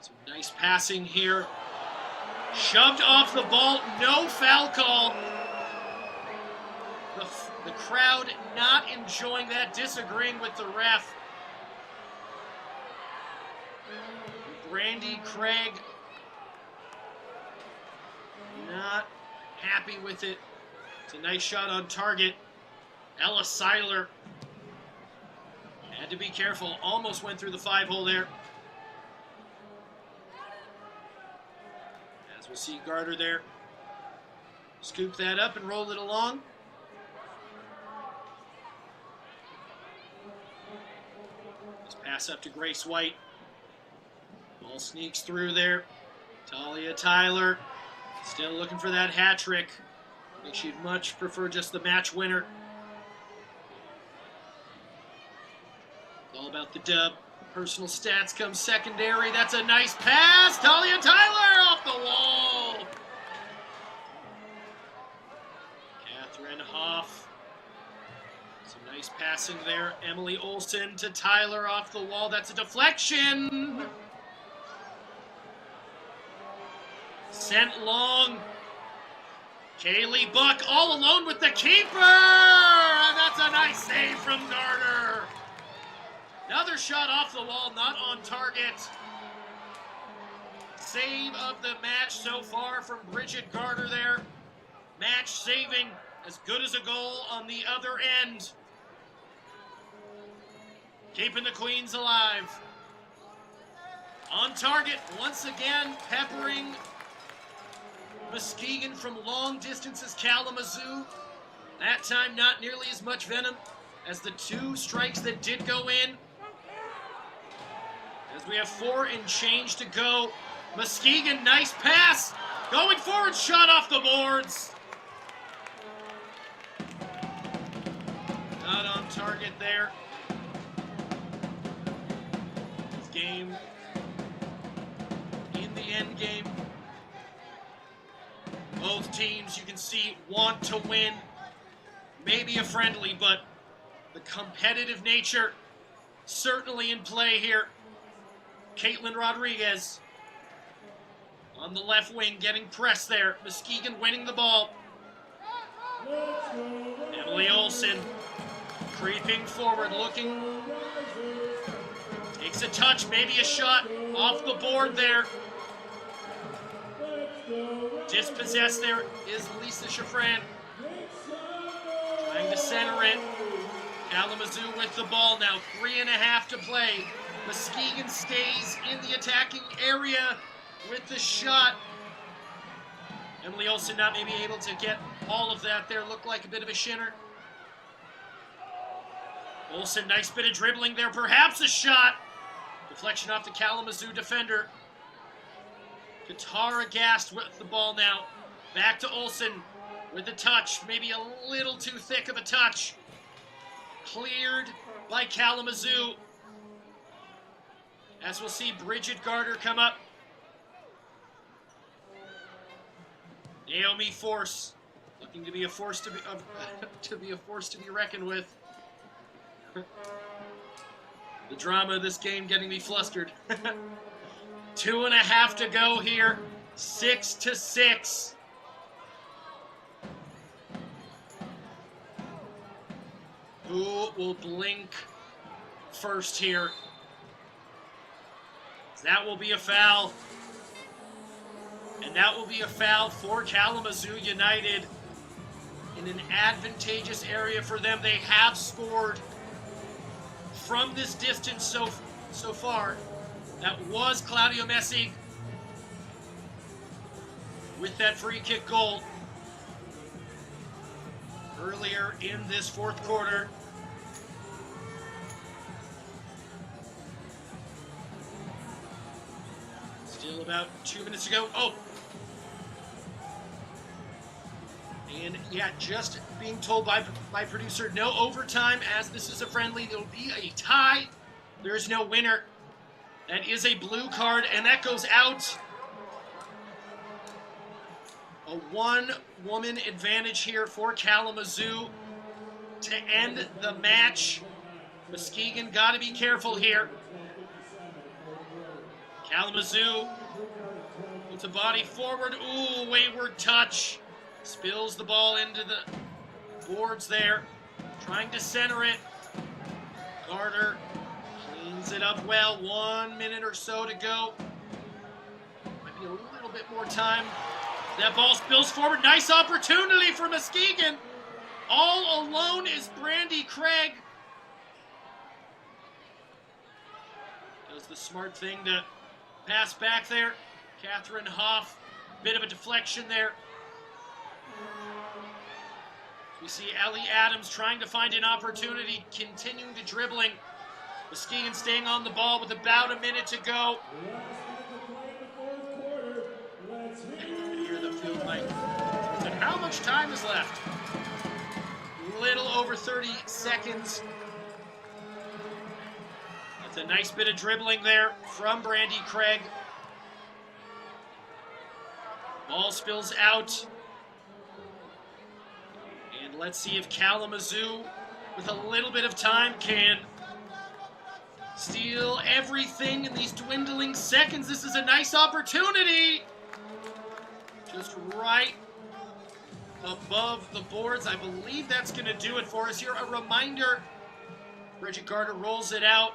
Some nice passing here. Shoved off the ball, no foul call. The crowd not enjoying that, disagreeing with the ref. Brandy Craig not happy with it. It's a nice shot on target. Ella Seiler had to be careful. Almost went through the 5-hole there. As we'll see Garter there. Scoop that up and roll it along. Let's pass up to Grace White. Ball sneaks through there. Talia Tyler still looking for that hat trick. I think she'd much prefer just the match winner. It's all about the dub. Personal stats come secondary. That's a nice pass. Talia Tyler off the wall. Catherine Hoff. Some nice passing there. Emily Olsen to Tyler off the wall. That's a deflection. Sent long. Kaylee Buck all alone with the keeper! And that's a nice save from Garter. Another shot off the wall, not on target. Save of the match so far from Bridget Garter there. Match saving, as good as a goal on the other end. Keeping the Queens alive. On target, once again, peppering Muskegon from long distances, Kalamazoo. That time, not nearly as much venom as the 2 strikes that did go in. As we have 4 and change to go. Muskegon, nice pass. Going forward, shot off the boards. Not on target there. This game in the end game. Both teams, you can see, want to win. Maybe a friendly, but the competitive nature certainly in play here. Caitlin Rodriguez on the left wing, getting pressed there. Muskegon winning the ball. Emily Olsen creeping forward, looking. Takes a touch, maybe a shot off the board there. Dispossessed there is Lisa Shafran. Trying to center it. Kalamazoo with the ball now. 3.5 to play. Muskegon stays in the attacking area with the shot. Emily Olsen not maybe able to get all of that there. Looked like a bit of a shinner. Olsen, nice bit of dribbling there. Perhaps a shot. Deflection off the Kalamazoo defender. Katara Gast with the ball now. Back to Olsen with the touch. Maybe a little too thick of a touch. Cleared by Kalamazoo. As we'll see Bridget Garter come up. Naomi Force looking to be a force to be reckoned with. The drama of this game getting me flustered. 2.5 to go here. 6-6. Who will blink first here? That will be a foul. And that will be a foul for Kalamazoo United in an advantageous area for them. They have scored from this distance so far. That was Claudio Messi with that free kick goal earlier in this 4th quarter. Still about 2 minutes to go. Oh! And yeah, just being told by producer, no overtime as this is a friendly. There will be a tie. There is no winner. That is a blue card, and that goes out. A 1-woman advantage here for Kalamazoo to end the match. Muskegon got to be careful here. Kalamazoo puts a body forward. Ooh, wayward touch. Spills the ball into the boards there. Trying to center it. Garter cleans it up well. 1 minute or so to go. Might be a little bit more time. That ball spills forward. Nice opportunity for Muskegon. All alone is Brandy Craig. Does the smart thing to pass back there. Catherine Hoff. Bit of a deflection there. We see Ellie Adams trying to find an opportunity, continuing to dribbling. Muskegon staying on the ball with about a minute to go. Hear the field mic. And how much time is left? Little over 30 seconds. That's a nice bit of dribbling there from Brandy Craig. Ball spills out. And let's see if Kalamazoo, with a little bit of time, can steal everything in these dwindling seconds. This is a nice opportunity. Just right above the boards. I believe that's going to do it for us here. A reminder, Bridget Gardner rolls it out.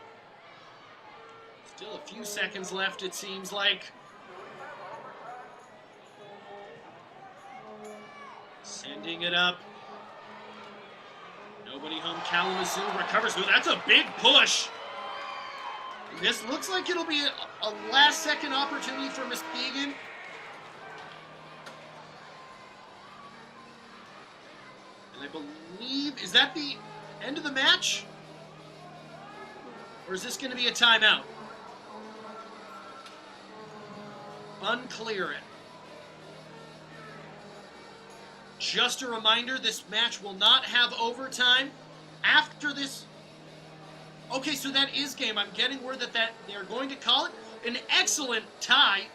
Still a few seconds left, it seems like. Sending it up. Nobody home. Kalamazoo recovers. Ooh, that's a big push. This looks like it'll be a last-second opportunity for Muskegon. And I believe, is that the end of the match? Or is this going to be a timeout? Unclear it. Just a reminder, this match will not have overtime. After this... Okay, so that is game. I'm getting word that they're going to call it an excellent tie.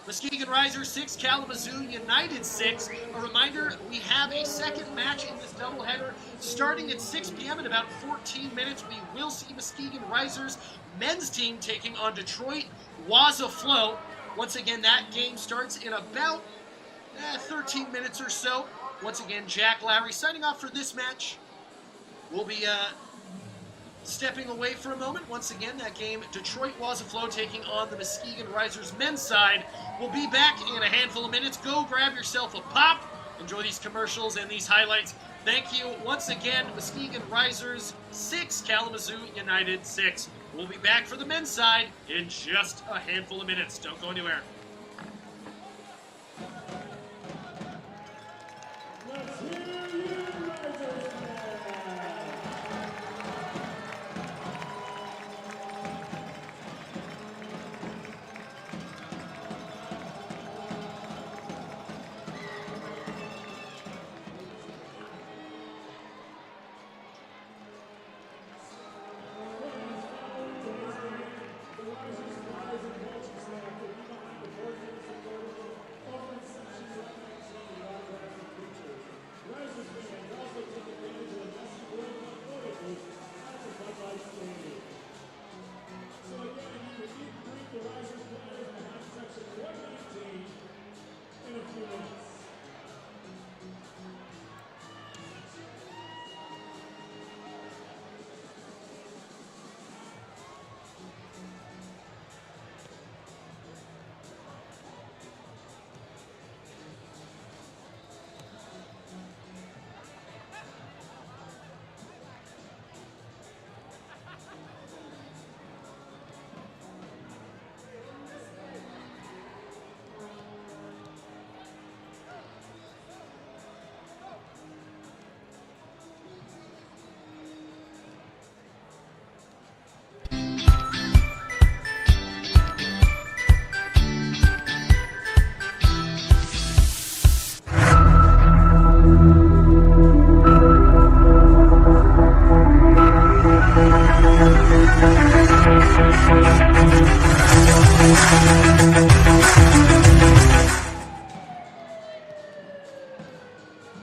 Muskegon RISERS 6, Kalamazoo United 6. A reminder, we have a second match in this doubleheader starting at 6 p.m. in about 14 minutes. We will see Muskegon RISERS men's team taking on Detroit Waza Flow. Once again, that game starts in about 13 minutes or so. Once again, Jack Lowry signing off for this match. We'll be stepping away for a moment. Once again, that game, Detroit Waza Flow taking on the Muskegon RISERS men's side. We'll be back in a handful of minutes. Go grab yourself a pop. Enjoy these commercials and these highlights. Thank you once again, Muskegon RISERS 6, Kalamazoo United 6. We'll be back for the men's side in just a handful of minutes. Don't go anywhere. Muskegon